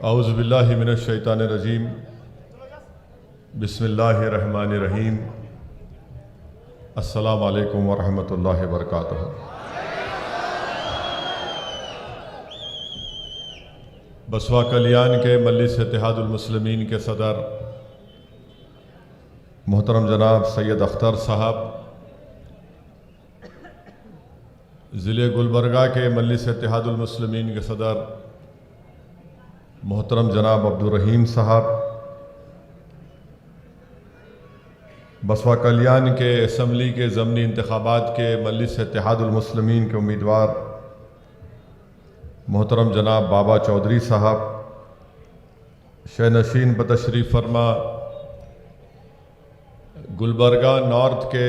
औज़ु बिल्लाहि मिनश शैतानिर रजीम बिस्मिल्लाहिर रहमानिर रहीम अस्सलामु अलैकुम वरहमतुल्लाहि वबरकातुहू। बसवा कल्याण के मजलिस इत्तेहादुल मुस्लिमीन के सदर मोहतरम जनाब सैयद अख्तर साहब, ज़िले गुलबर्गा के मजलिस इत्तेहादुल मुस्लिमीन के सदर मोहतरम जनाब अब्दुल रहीम साहब, बसवा कल्याण के असम्बली के ज़मनी इंतखाबात के मजलिस इत्तेहादुल मुस्लिमीन के उम्मीदवार मोहतरम जनाब बाबा चौधरी साहब, शहनशीन बतशरीफ़ फरमा गुलबर्गा नॉर्थ के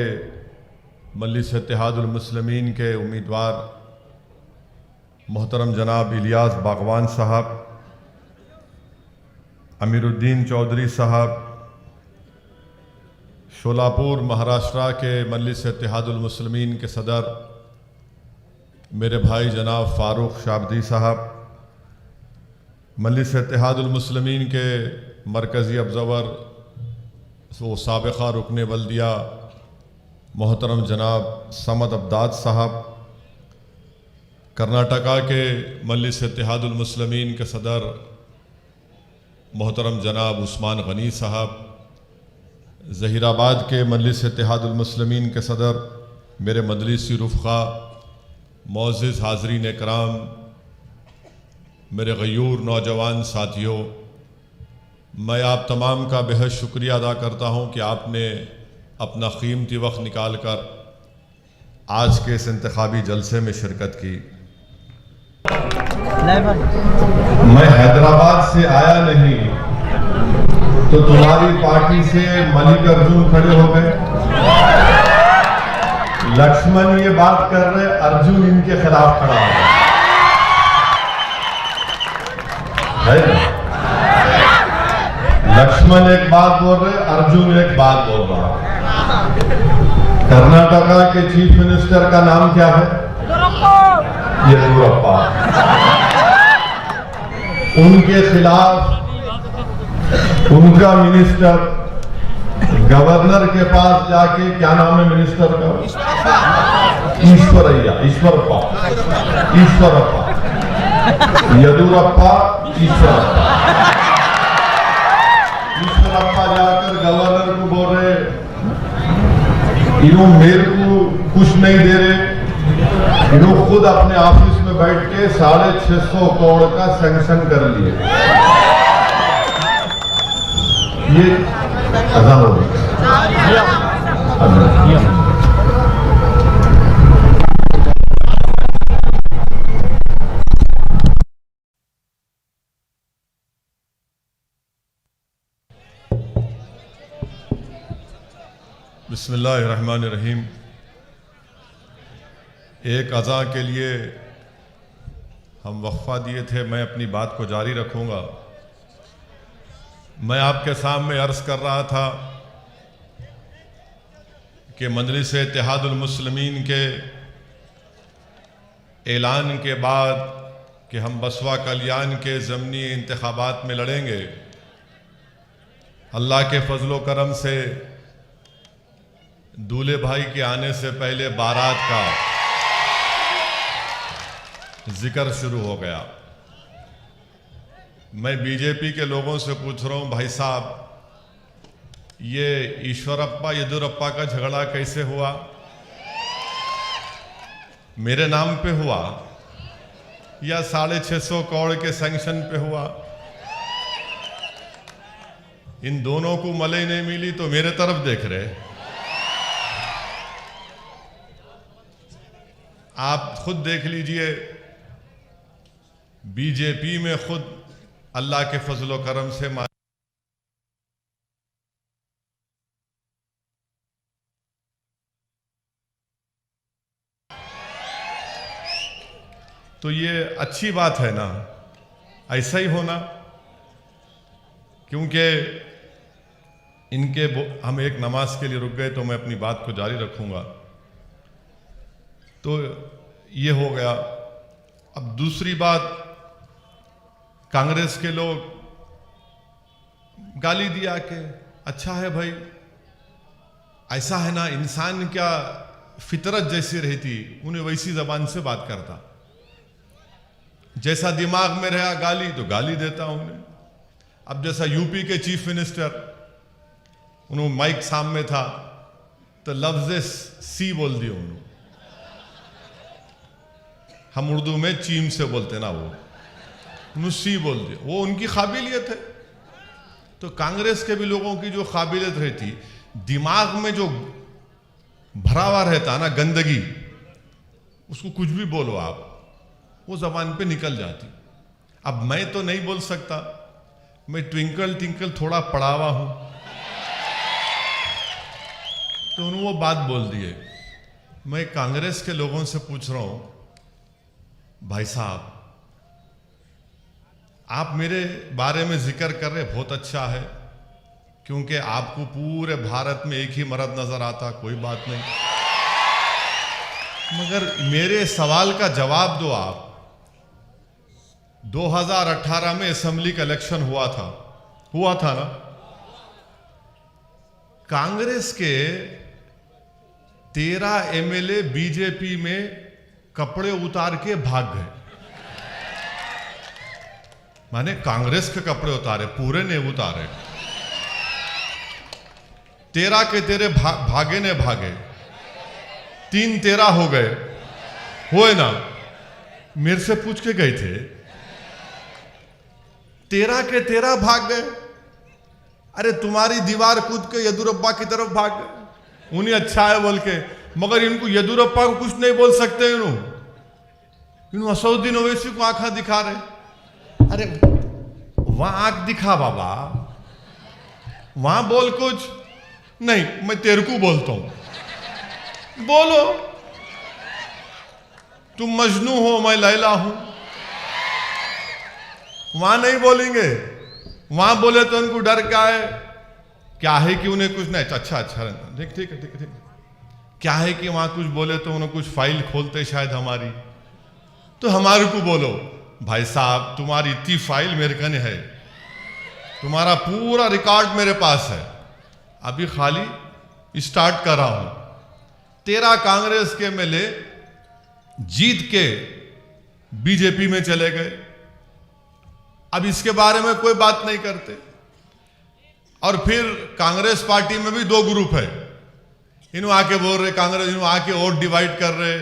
मजलिस इत्तेहादुल मुस्लिमीन के उम्मीदवार मोहतरम जनाब इलियास बागवान साहब, अमीरुद्दीन चौधरी साहब, शोलापुर महाराष्ट्र के मजलिस इत्तेहादुल मुस्लिमीन के सदर मेरे भाई जनाब फ़ारूक शाबदी साहब, मजलिस इत्तेहादुल मुस्लिमीन के मरकज़ी ऑब्ज़र्वर वो साबिक़ा रुकने बल्दिया मोहतरम जनाब समद अब्दाद साहब, कर्नाटका के मजलिस इत्तेहादुल मुस्लिमीन के सदर मोहतरम जनाब उस्मान गनी साहब, ज़हीराबाद के मजलिस इत्तेहादुल मुस्लिमीन के सदर मेरे मजलिसी रुफ़क़ा, मोअज़्ज़िज़ हाज़रीन इकराम, मेरे गयूर नौजवान साथियों, मैं आप तमाम का बेहद शुक्रिया अदा करता हूँ कि आपने अपना कीमती वक्त निकाल कर आज के इस इंतखाबी जलसे में शिरकत की। मैं हैदराबाद से आया नहीं तो तुम्हारी पार्टी से मल्लिकार्जुन खड़े हो गए, लक्ष्मण ये बात कर रहे, अर्जुन इनके खिलाफ खड़ा हो गया। लक्ष्मण एक बात बोल रहे, अर्जुन एक बात बोल रहा है। कर्नाटका के चीफ मिनिस्टर का नाम क्या है? येदियुरप्पा। उनके खिलाफ उनका मिनिस्टर गवर्नर के पास जाके, क्या नाम है मिनिस्टर का? ईश्वरप्पा। येदियुरप्पा, ईश्वरप्पा जाकर गवर्नर को बोल रहे, इन्हों मेरे को कुछ नहीं दे रहे, इन्हों खुद अपने ऑफिस में बैठ के 650 करोड़ का सैंक्शन कर लिए। ये अज़ान हो गई। बिस्मिल्लाहिर्रहमानिर्रहीम। एक अज़ा के लिए हम वक्फा दिए थे, मैं अपनी बात को जारी रखूँगा। मैं आपके सामने अर्ज़ कर रहा था कि मजलिस इत्तेहादुल मुस्लिमीन के ऐलान के बाद कि हम बसवा कल्याण के ज़मनी इंतखाबात में लड़ेंगे, अल्लाह के फजलो करम से दूल्हे भाई के आने से पहले बारात का जिक्र शुरू हो गया। मैं बीजेपी के लोगों से पूछ रहा हूं, भाई साहब, ये ईश्वरप्पा येदियुरप्पा का झगड़ा कैसे हुआ? मेरे नाम पे हुआ या 650 करोड़ के सैंक्शन पे हुआ? इन दोनों को मलाई नहीं मिली तो मेरे तरफ देख रहे। आप खुद देख लीजिए, बीजेपी में खुद अल्लाह के फजलो करम से तो ये अच्छी बात है ना, ऐसा ही होना। क्योंकि हम एक नमाज के लिए रुक गए तो मैं अपनी बात को जारी रखूंगा। तो ये हो गया। अब दूसरी बात, कांग्रेस के लोग गाली दिया कि अच्छा है भाई, ऐसा है ना, इंसान क्या फितरत जैसी रहती, उन्हें वैसी जबान से बात करता, जैसा दिमाग में रहा गाली तो गाली देता उन्हें। अब जैसा यूपी के चीफ मिनिस्टर, उन्होंने माइक सामने था तो लफ्ज़ सी बोल दिया उन्होंने, हम उर्दू में चीम से बोलते ना, वो सी बोल दिया, वो उनकी काबिलियत है। तो कांग्रेस के भी लोगों की जो काबिलियत रहती, दिमाग में जो भरा हुआ रहता ना गंदगी, उसको कुछ भी बोलो आप, वो जबान पे निकल जाती। अब मैं तो नहीं बोल सकता, मैं ट्विंकल ट्विंकल थोड़ा पढ़ा हुआ हूं, तो उन्होंने वो बात बोल दिए। मैं कांग्रेस के लोगों से पूछ रहा हूं, भाई साहब आप मेरे बारे में जिक्र कर रहे, बहुत अच्छा है, क्योंकि आपको पूरे भारत में एक ही मर्द नजर आता, कोई बात नहीं, मगर मेरे सवाल का जवाब दो आप। 2018 में असेंबली का इलेक्शन हुआ था ना, कांग्रेस के 13 एमएलए बीजेपी में कपड़े उतार के भाग गए। माने कांग्रेस के कपड़े उतारे, पूरे नहीं उतारे, 13 के 13 भागे ने भागे, 3-13 हो गए, हुए ना, मेरे से पूछ के गए थे, 13 के 13 भाग गए। अरे तुम्हारी दीवार कूद के येदुरप्पा की तरफ भाग गए, उन्हें अच्छा है बोल के, मगर इनको येदुरप्पा को कुछ नहीं बोल सकते, इन्होंने असदुद्दीन ओवैसी को आंखा दिखा रहे। अरे वहां आंख दिखा बाबा, वहां बोल कुछ नहीं, मैं तेरे को बोलता हूं, बोलो, तुम मजनू हो, मैं लैला हूं, वहां नहीं बोलेंगे, वहां बोले तो उनको डर क्या है कि उन्हें कुछ नहीं, अच्छा ठीक है, क्या है कि वहां कुछ बोले तो उन्हें कुछ फाइल खोलते शायद हमारी, तो हमारे को बोलो भाई साहब तुम्हारी इतनी फाइल मेरे कने है, तुम्हारा पूरा रिकॉर्ड मेरे पास है, अभी खाली स्टार्ट कर रहा हूं। 13 कांग्रेस के एमएलए जीत के बीजेपी में चले गए, अब इसके बारे में कोई बात नहीं करते। और फिर कांग्रेस पार्टी में भी 2 ग्रुप है, इन्हों आके बोल रहे कांग्रेस, इन्हों आके वोट डिवाइड कर रहे,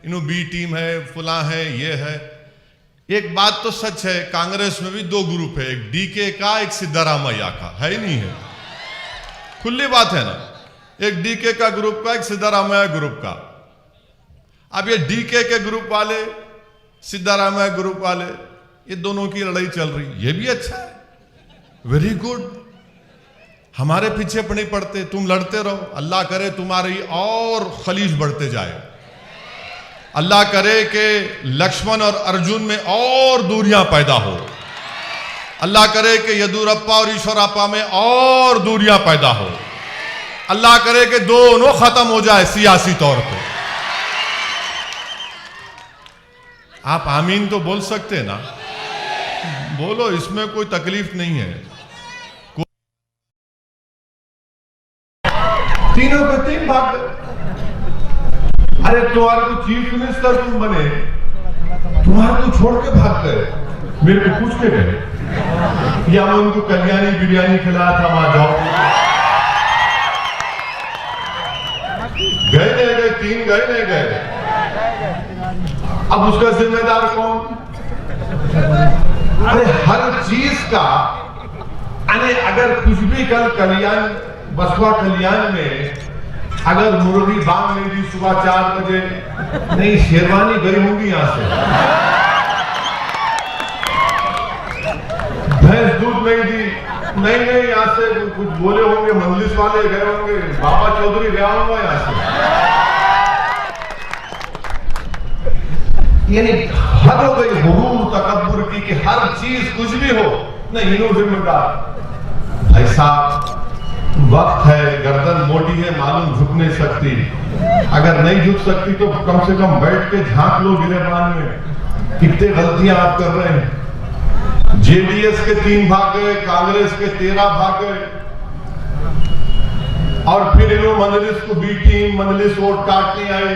इन्हों बी टीम है, फुला है, ये है। एक बात तो सच है, कांग्रेस में भी 2 ग्रुप है, एक डीके का, एक सिद्धारामैया का, है ही नहीं है, खुली बात है ना, एक डीके का ग्रुप का, एक सिद्धारामैया ग्रुप का। अब ये डीके के ग्रुप वाले, सिद्धारामैया ग्रुप वाले, ये दोनों की लड़ाई चल रही, ये भी अच्छा है, वेरी गुड, हमारे पीछे नहीं पड़ते, तुम लड़ते रहो, अल्लाह करे तुम्हारी और खलीज बढ़ते जाए, अल्लाह करे कि लक्ष्मण और अर्जुन में और दूरियां पैदा हो, अल्लाह करे कि येदुरप्पा और ईश्वरप्पा में और दूरियां पैदा हो, अल्लाह करे कि दोनों खत्म हो जाए सियासी तौर पे। आप आमीन तो बोल सकते ना, बोलो, इसमें कोई तकलीफ नहीं है। तीनों के 3 भाग गए। अरे तुम्हारे को चीफ मिनिस्टर तुम बने, तुम्हारे को छोड़ के भाग गए, मेरे को पूछ के गए, या मैं उनको कल्याणी बिरयानी खिलाया था, वहां जाओ, गए नहीं गए, 3 गए नहीं गए, अब उसका जिम्मेदार कौन? अरे हर चीज का, अरे अगर कुछ भी कल कल्याण, बसवा कल्याण में अगर मुर्गी बांग नहीं दी सुबह 4 बजे, नहीं शेरवानी गई होंगी यहां से, भैंस दूध नहीं दी, नहीं यहां से कुछ बोले होंगे, मंजलिस वाले गए होंगे, बाबा चौधरी गया होगा यहां से, यानी हद हो गई हुरूर तकब्बुर की कि हर चीज कुछ भी हो, नहीं इन्हों जिम्मेदार। भाई साहब वक्त है, गर्दन मोटी है, मालूम झुक नहीं सकती, अगर नहीं झुक सकती तो कम से कम बैठ के झांक लो गिरेबान में, कितने गलतियां आप कर रहे हैं। जेडीएस के 3 भाग गए, कांग्रेस के 13 भाग गए, और फिर इन्होंने मजलिस को बी टीम, मजलिस वोट काटने आए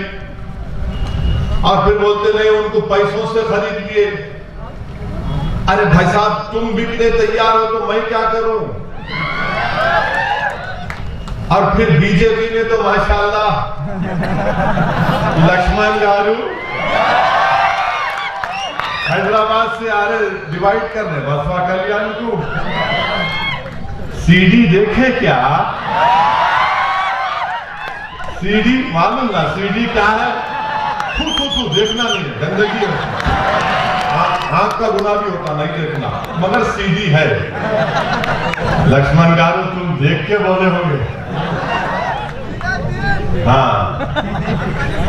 और फिर बोलते नहीं उनको पैसों से खरीद लिए। अरे भाई साहब, तुम बिकने तैयार हो तो मैं क्या करूं? और फिर बीजेपी ने तो माशाल्लाह लक्ष्मण गारू हैदराबाद से आ रहे डिवाइड कर रहे बसपा कल्याण को। सीडी देखे क्या? सीडी मालूम ना सीडी क्या है? थू देखना नहीं है, गंदगी है, आंख का गुनाह भी होता नहीं देखना, मगर सीडी है। लक्ष्मण गारू तुम देख के बोले होंगे। हाँ,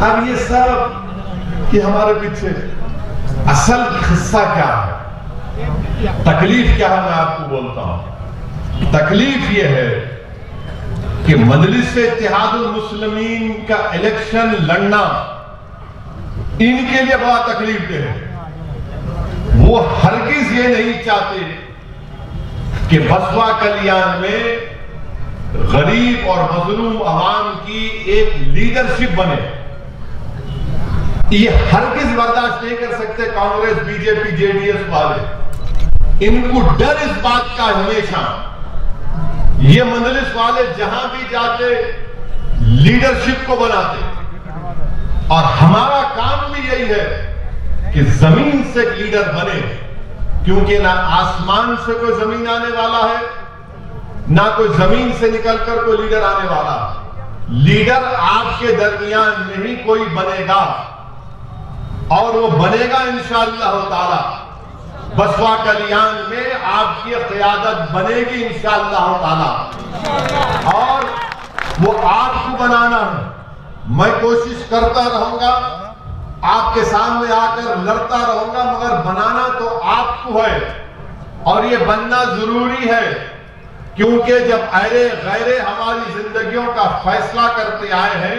अब ये सब कि हमारे पीछे असल किस्सा क्या है, तकलीफ क्या है, मैं आपको बोलता हूं। तकलीफ ये है कि मजलिस इत्तेहादुल मुस्लिमीन का इलेक्शन लड़ना इनके लिए बड़ा तकलीफ दे है। वो हरगिज ये नहीं चाहते कि बसपा कल्याण में गरीब और मजलूम अवाम की एक लीडरशिप बने। ये हरगिज बर्दाश्त नहीं कर सकते कांग्रेस, बीजेपी, जेडीएस वाले। इनको डर इस बात का हमेशा, ये मजलिस वाले जहां भी जाते लीडरशिप को बनाते, और हमारा काम भी यही है कि जमीन से लीडर बने, क्योंकि ना आसमान से कोई जमीन आने वाला है, ना कोई जमीन से निकलकर कोई लीडर आने वाला। लीडर आपके दरमियान में ही कोई बनेगा, और वो बनेगा इंशाअल्लाह ताला। बसपा कल्याण में आपकी क़यादत बनेगी इंशाअल्लाह ताला, और वो आपको बनाना है। मैं कोशिश करता रहूंगा, आपके सामने आकर लड़ता रहूंगा, मगर बनाना तो आपको है, और ये बनना जरूरी है, क्योंकि जब अहले गैरे हमारी जिंदगियों का फैसला करते आए हैं,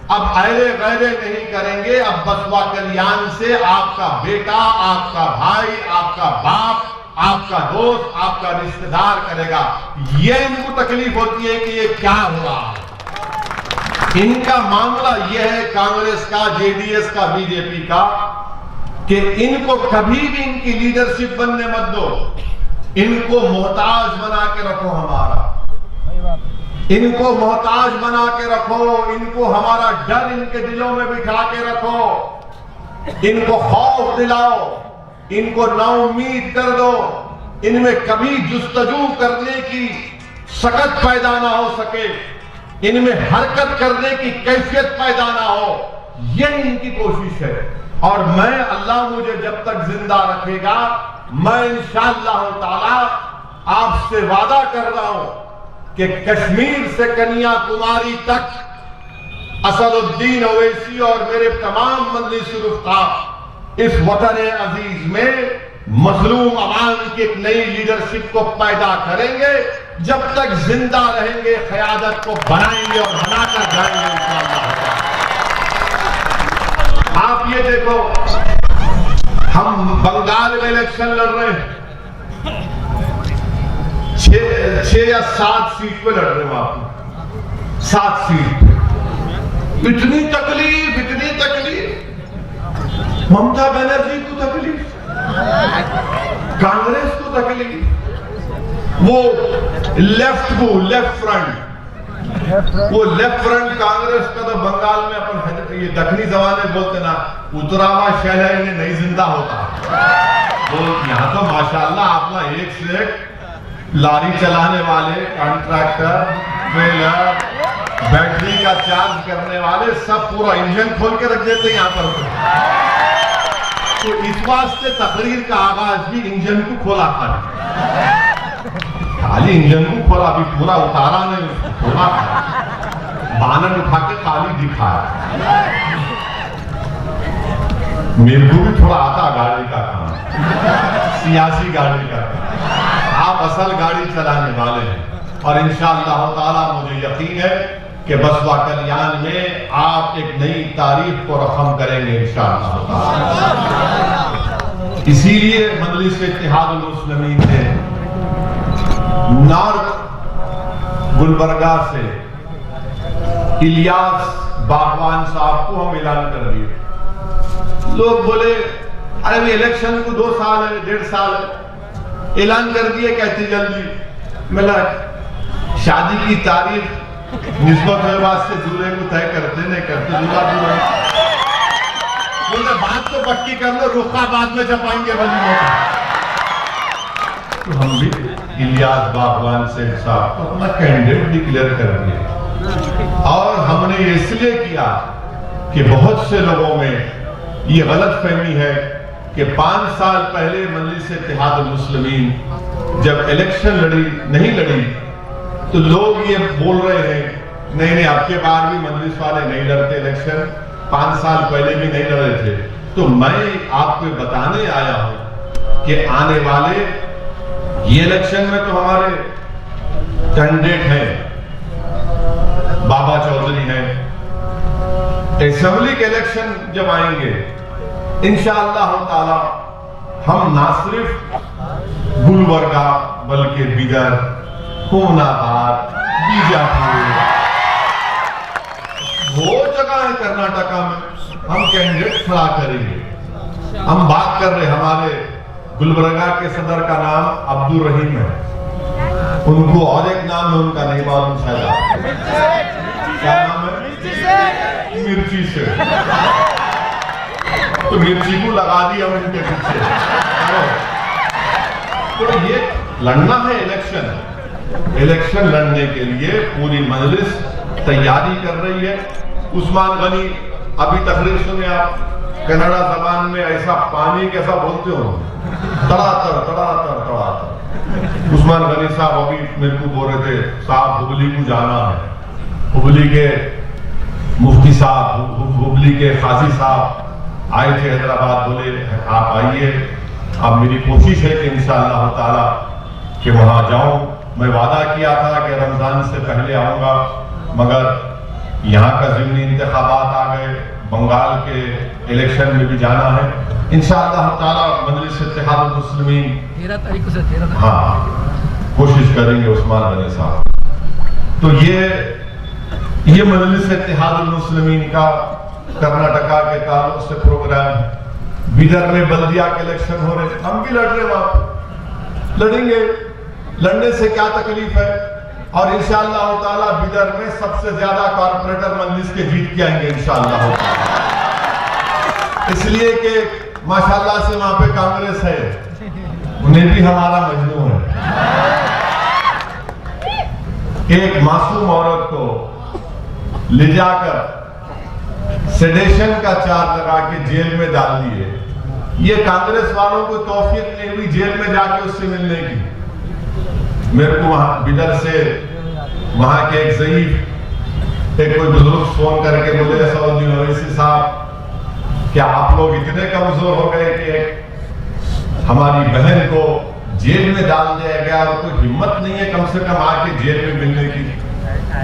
अब अहले गैरे नहीं करेंगे। अब बसपा कल्याण से आपका बेटा, आपका भाई, आपका बाप, आपका दोस्त, आपका रिश्तेदार करेगा। ये इनको तकलीफ होती है कि ये क्या हुआ। इनका मामला यह है कांग्रेस का, जेडीएस का, बीजेपी का, कि इनको कभी भी इनकी लीडरशिप बनने मत दो। इनको मोहताज बना के रखो हमारा, इनको मोहताज बना के रखो, इनको हमारा डर इनके दिलों में बिठा के रखो, इनको खौफ दिलाओ, इनको नाउम्मीद कर दो, इनमें कभी जुस्तजू करने की सकत पैदा ना हो सके, इनमें हरकत करने की कैफियत पैदा ना हो, यह इनकी कोशिश है। और मैं, अल्लाह मुझे जब तक जिंदा रखेगा, मैं इंशाअल्लाह ताला आपसे वादा कर रहा हूं कि कश्मीर से कन्याकुमारी तक असदुद्दीन ओवैसी और मेरे तमाम मजलिस रुफ़क़ा इस वतन अजीज में मजलूम अवाम की एक नई लीडरशिप को पैदा करेंगे। जब तक जिंदा रहेंगे क़यादत को बनाएंगे और बनाकर जाएंगे इंशाअल्लाह। आप ये देखो, हम बंगाल में इलेक्शन लड़ रहे हैं, 6 या 7 सीट पे लड़ रहे हैं आप, 7 सीट। इतनी तकलीफ, इतनी तकलीफ, ममता बनर्जी को तकलीफ, कांग्रेस को तकलीफ, वो लेफ्ट फ्रंट, वो लेफ्ट फ्रंट कांग्रेस का तो बंगाल में अपन ये दक्षिणी जमाने बोलते ना, उतरावा शहर है, इन्हें नहीं जिंदा होता। तो यहाँ तो माशाल्लाह अपना एक से एक लारी चलाने वाले, कॉन्ट्रैक्टर, ट्रेलर, बैटरी का चार्ज करने वाले सब पूरा इंजन खोल के रख देते हैं यहाँ पर। तो इस वास्ते तकरीर का आगाज भी इंजन को खोला था, खाली इंजन को खोला, अभी पूरा उतारा नहीं, खोला, बानर उठा के खाली दिखाया। मेरे को भी थोड़ा आता गाड़ी का काम, सियासी गाड़ी का काम। आप असल गाड़ी चलाने वाले हैं, और इंशाअल्लाह ताला मुझे यकीन है कि बसपा कल्याण में आप एक नई तारीख को रकम करेंगे इंशाअल्लाह। इसीलिए मजलिस इत्तेहादुल मुस्लिमीन ने नॉर्थ गुलबर्गा से इलियास बागवान साहब को हम ऐलान कर दिए। लोग बोले अरे भी इलेक्शन को 2 साल है, 1.5 साल है, ऐलान कर दिए कहते जल्दी। मतलब शादी की तारीख निस्बत से दूल्हे को तय करते नहीं करते, दूल्हा दूल्हा बोले बात तो पक्की कर लो, रुखा बाद में छपाएंगे वली मौका। तो हम भी इलियास बागवान से साहब को अपना कैंडिडेट डिक्लेयर कर दिए। और हमने ये इसलिए किया कि बहुत से लोगों में ये गलत फहमी है कि 5 साल पहले मजलिस इत्तेहादुल मुस्लिमीन जब इलेक्शन नहीं लड़ी तो लोग ये बोल रहे हैं नहीं नहीं अब के बार भी मजलिस वाले नहीं लड़ते इलेक्शन, 5 साल पहले भी नहीं लड़े थे। तो मैं आपको बताने आया हूं कि आने वाले ये इलेक्शन में तो हमारे कैंडिडेट हैं, बाबा चौधरी हैं। असेंबली के इलेक्शन जब आएंगे इंशाअल्लाह ताला हम ना सिर्फ गुलबर्गा बल्कि बिदर, हुमनाबाद, बीजापुर, वो जगह है कर्नाटका में हम कैंडिडेट खड़ा करेंगे। हम बात कर रहे हमारे गुलबर्गा के सदर का नाम अब्दुल रहीम है, उनको और एक नाम है उनका नहीं मालूम शायद, क्या नाम है? मिर्ची से। तो मिर्ची को लगा दिया उनके पीछे। तो ये लड़ना है इलेक्शन लड़ने के लिए पूरी मजलिस तैयारी कर रही है। उस्मान गनी अभी तकरीर सुने आप, कन्नड़ा जबान में ऐसा पानी कैसा बोलते हो, तड़ातर तड़ातर तड़ातर। उस्मान गनी साहब अभी मेरे को बोल रहे थे साहब हुबली को जाना है, हुबली के मुफ्ती साहब, हुबली के काजी साहब आए थे हैदराबाद, बोले आप आइए। अब मेरी कोशिश है कि इंशाअल्लाह ताला कि वहां जाऊं। मैं वादा किया था कि रमजान से पहले आऊंगा, मगर यहाँ का ज़िमनी इंतखाबात आ गए, बंगाल के इलेक्शन में भी जाना है। इंशाअल्लाह ताला मजलिस इत्तेहादुल मुस्लिमीन 13 तारीख से हाँ कोशिश करेंगे उस्मान गनी साहब। तो ये मजलिस इत्तेहादुल मुस्लिमीन का कर्नाटका के ताल्लुक से प्रोग्राम। बिदर में बल्दिया के इलेक्शन हो रहे, हम भी लड़ रहे, वहां लड़ेंगे। लड़ने से क्या तकलीफ है? और इंशाअल्लाह ताला बिदर में सबसे ज्यादा कॉर्पोरेटर मजलिस के जीत के आएंगे इंशाअल्लाह, इसलिए कि माशाअल्लाह से वहां पे कांग्रेस है, उन्हें भी हमारा मजनू है। एक मासूम औरत को ले जाकर सेडेशन का चार्ज लगा के जेल में डाल दिए। ये कांग्रेस वालों को तौफीक नहीं हुई जेल में जाके उससे मिलने की। मेरे को वहां बिदर से वहां के एक ज़ईफ एक कोई बुजुर्ग फोन करके बोले सऊदी ओवैसी साहब क्या आप लोग इतने कमजोर हो गए कि हमारी बहन को जेल में डाल दिया गया और कोई हिम्मत नहीं है कम से कम आके जेल में मिलने की।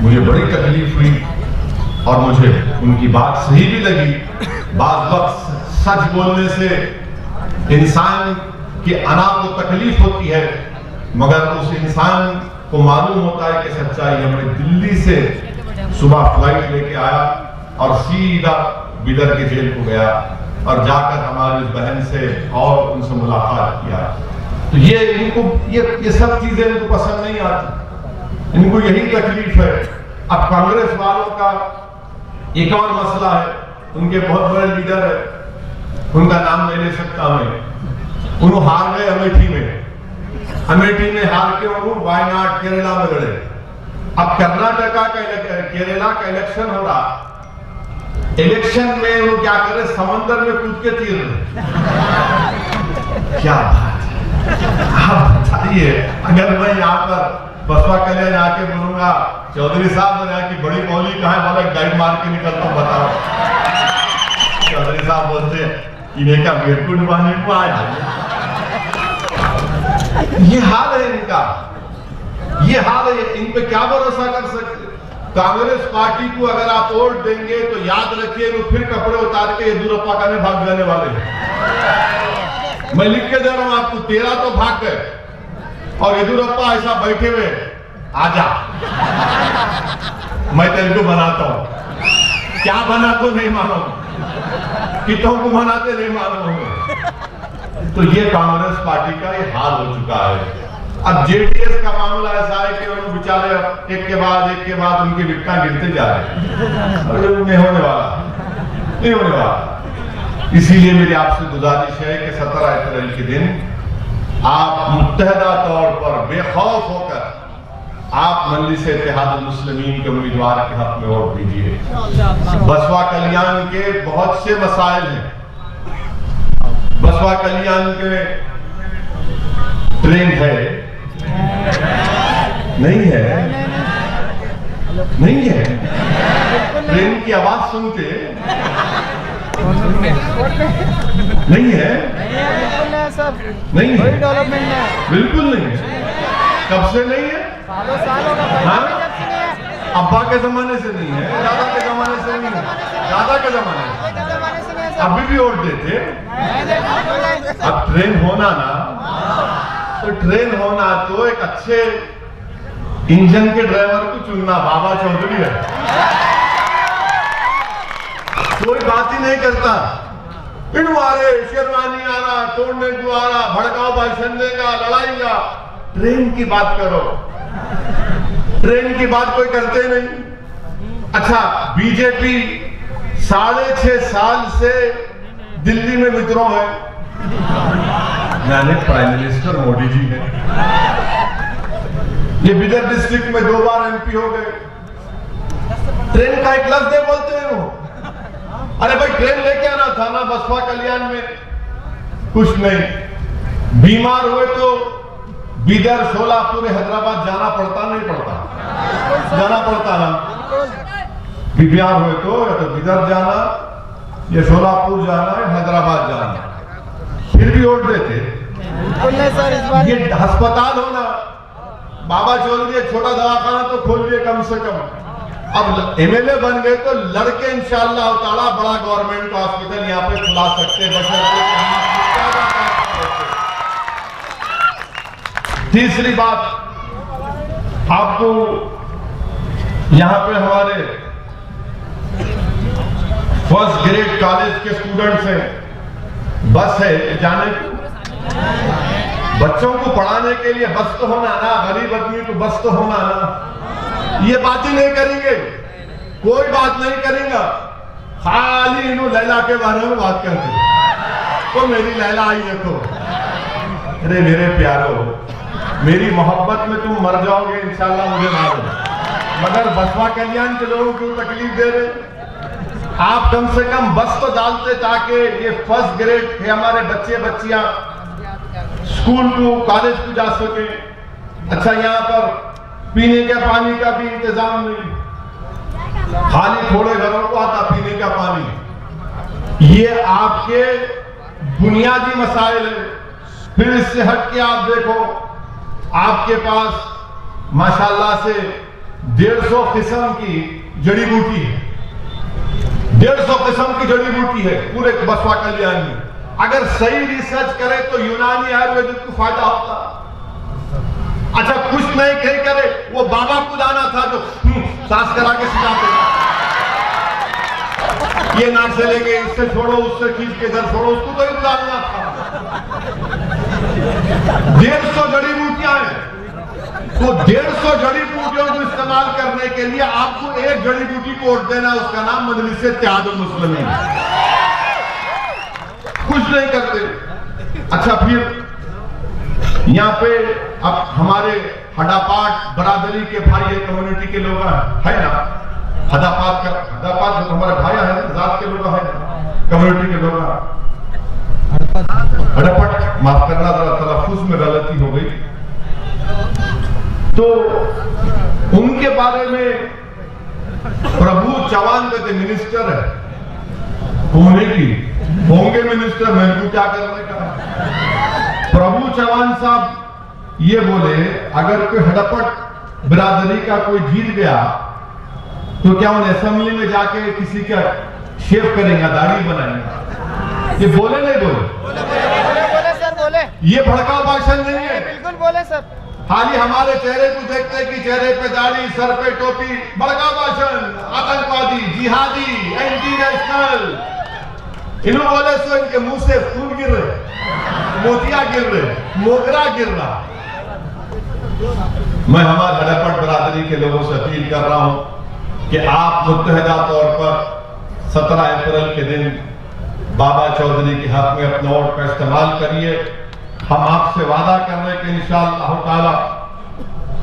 मुझे बड़ी तकलीफ हुई और मुझे उनकी बात सही भी लगी। बाज़ वक्त सच बोलने से इंसान की अना को तकलीफ होती है, मगर उस इंसान को मालूम होता है कि सच्चाई है। मैं दिल्ली से सुबह फ्लाइट लेके आया और सीधा बिदर के जेल को गया और जाकर हमारी उस बहन से और उनसे मुलाकात किया। तो ये इनको ये सब चीजें इनको पसंद नहीं आती, इनको यही तकलीफ है। अब कांग्रेस वालों का एक और मसला है, उनके बहुत बड़े लीडर है, उनका नाम नहीं ले सकता मैं, उन्होंने हार गए अमेठी में हार के उन्होंने वायनाड केरला में लड़े। अब कर्नाटका का केरला का इलेक्शन हो रहा, इलेक्शन में वो क्या करे, समंदर में कूद के तीर रहे। क्या बात है, आप बताइए अगर मैं यहाँ पर बसवा कल्याण आके बोलूंगा चौधरी साहब ने की बड़ी मौली कहा है, बोला गाइड मार के निकलता हूं, बताओ। चौधरी साहब बोलते इन्हें क्या वीरकुंड बहाने को आया। ये हाल है इनका, ये हाल है, इन पे क्या भरोसा कर सकते। कांग्रेस पार्टी को अगर आप वोट देंगे तो याद रखिए वो फिर कपड़े उतार के येदुरप्पा का भाग जाने वाले हैं। मैं लिख के दे रहा हूं आपको, 13 तो भाग गए और येदियुरप्पा ऐसा बैठे हुए, आजा मैं तेरे को बनाता हूं। क्या बना तो नहीं मानो, कितों को बनाते नहीं मानो। तो ये कांग्रेस पार्टी का ये हाल हो चुका है। अब जेडीएस का मामला ऐसा है कि उन्होंने बेचारे एक के बाद उनकी विकटा गिरते जा रहे हैं, नहीं होने वाला। इसीलिए मेरी आपसे गुजारिश है कि 17 अप्रैल के दिन आप मुत्तहदा तौर पर बेखौफ होकर आप मजलिस इत्तेहादुल मुस्लिमीन के उम्मीदवार के हक में वोट दीजिए। बसवा कल्याण के बहुत से मसाइल हैं। बसवा कल्याण के ट्रेन है नहीं है ट्रेन की आवाज सुनते नहीं है सर, नहीं है, डेवलपमेंट है, बिल्कुल नहीं है। कब से नहीं है? सालों का हाँ? अब्बा के जमाने से नहीं है, दादा के जमाने से नहीं है, दादा के जमाने से अभी भी वोट देते। अब ट्रेन होना ना, तो ट्रेन होना तो एक अच्छे इंजन के ड्राइवर को चुनना। बाबा चौधरी है, कोई बात ही नहीं करता, पिटवारे शेरवानी आ रहा, तोड़ने को आ रहा, भड़काओ भाषण देगा, लड़ाई का। ट्रेन की बात करो, ट्रेन की बात कोई करते नहीं। अच्छा, बीजेपी 6.5 साल से दिल्ली में विद्रोह है, यानी प्राइम मिनिस्टर मोदी जी है। ये बिदर डिस्ट्रिक्ट में 2 बार एमपी हो गए। ट्रेन का एक लफ्ज नहीं बोलते हैं वो। अरे भाई, ट्रेन लेके आना था ना बसवा कल्याण में, कुछ नहीं। बीमार हुए तो बीदर, सोलापुर, हैदराबाद जाना पड़ता नहीं पड़ता? जाना पड़ता ना। बीमार हुए तो या तो बीदर जाना, या सोलापुर जाना, या हैदराबाद जाना, फिर भी वोट देते। ये अस्पताल होना, बाबा चौधरी एक छोटा दवाखाना तो खोल लिए कम से कम। अब एमएलए बन गए तो लड़के इंशाअल्लाह ताला बड़ा गवर्नमेंट हॉस्पिटल यहाँ पे खुला सकते हैं। तीसरी बात, आपको यहाँ पे हमारे फर्स्ट ग्रेड कॉलेज के स्टूडेंट्स हैं, बस है जाने को, बच्चों को पढ़ाने के लिए बस तो होना ना, गरीब आदमी को बस तो होना ना। ये बात ही नहीं करेंगे, कोई बात नहीं करेगा, खाली इन्हों लैला के बारे में बात करते। तो मेरी लैला आई देखो। अरे मेरे प्यारो, मेरी मोहब्बत में तुम मर जाओगे इंशाल्लाह, मुझे मालूम, मगर बसवा कल्याण के लोगों को तकलीफ दे रहे। आप कम से कम बस तो डालते ताकि ये फर्स्ट ग्रेड के हमारे बच्चे बच्चियां स्कूल को, कॉलेज को जा सके। अच्छा, यहाँ पर पीने के पानी का भी इंतजाम नहीं, खाली थोड़े घरों को आता पीने का पानी। ये आपके बुनियादी मसाइल है। फिर इससे हट के आप देखो, आपके पास माशाल्लाह से 150 किस्म की जड़ी बूटी है, 150 किस्म की जड़ी बूटी है पूरे बसवा कल्याण में। अगर सही रिसर्च करे तो यूनानी आयुर्वेदिक को फायदा होता। अच्छा, कुछ नहीं कहीं करे, वो बाबा को जाना था जो सांस करा के सिखाते, ये नाक से लेके इससे छोड़ो, उससे खींच के इधर छोड़ो, उसको तो ही डालना था। 150 जड़ी बूटियां हैं, तो 150 जड़ी बूटियों को इस्तेमाल करने के लिए आपको एक जड़ी बूटी को वोट देना, उसका नाम मजलिस इत्तेहादुल मुस्लिमीन। कुछ नहीं करते। अच्छा, फिर यहाँ पे अब हमारे हडापाट बरादरी के भाई, कम्युनिटी के लोग है ना, हदापात जो हमारे भाई है, जात के लोग है, कम्युनिटी के लोग, हड़पट, माफ करना जरा तलफ्फुज में गलती हो गई। तो उनके बारे में प्रभु चौहान कहते मिनिस्टर है, होने की होंगे मिनिस्टर, मेरे को क्या करने का। प्रभु चौहान साहब ये बोले, अगर कोई हड़पट बिरादरी का कोई जीत गया तो क्या उन्हें असेंबली में जाके किसी का शेव करेंगे, दाढ़ी बनाएंगे? ये बोले नहीं बोले? बोले। ये भड़काऊ भाषण नहीं है। बिल्कुल बोले सर। खाली हमारे चेहरे को देखते कि चेहरे पे दाढ़ी, सर पे टोपी, भड़काऊ भाषण, आतंकवादी, जिहादी, एंटी नेशनल। इन्हों बोले सो इनके मुंह से फूल गिर रहे, मोतिया गिर रहे, मोगरा गिर रहा। मैं हमारे हड़प्पन बरादरी के लोगों से अपील कर रहा हूं कि आप मुत्तहदा तौर पर 17 अप्रैल के दिन बाबा चौधरी के हक में अपने वोट का इस्तेमाल करिए। हम आपसे वादा कर रहे हैं कि इंशाअल्लाह ताला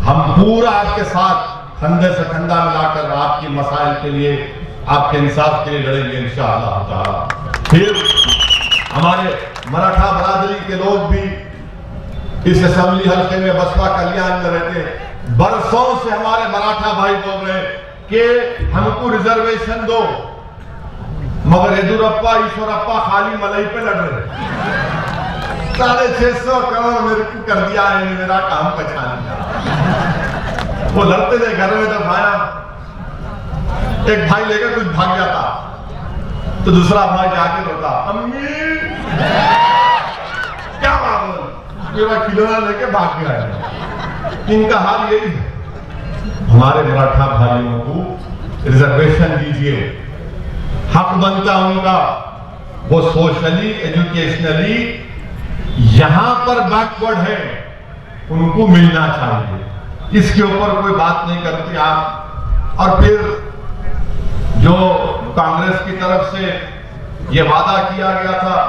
हम पूरा आपके साथ कंधे से कंधा मिलाकर आपकी मसाइल के लिए, आपके इंसाफ के लिए लड़ेंगे इंशाअल्लाह ताला। फिर हमारे मराठा बरादरी के लोग भी इस असेंबली हल्के में बसपा कल्याण में रहते हैं। बरसों से हमारे मराठा भाई बोल रहे हैं कि हमको रिजर्वेशन दो, मगर येदुरप्पा ईश्वरप्पा खाली मलई पे लड़ रहे। 650 करोड़ मेरे को कर दिया है, मेरा काम पहचान लिया। वो लड़ते थे घर में, जब आया एक भाई लेकर कुछ भाग जाता तो दूसरा भाई जाके रोता, अम्मी क्या मामला, मेरा खिलौना लेके भाग गया। इनका हाल यही है। हमारे मराठा भाइयों को रिजर्वेशन दीजिए, हक बनता उनका। वो सोशली, एजुकेशनली यहां पर बैकवर्ड है, उनको मिलना चाहिए। इसके ऊपर कोई बात नहीं करते आप। और फिर जो कांग्रेस की तरफ से ये वादा किया गया था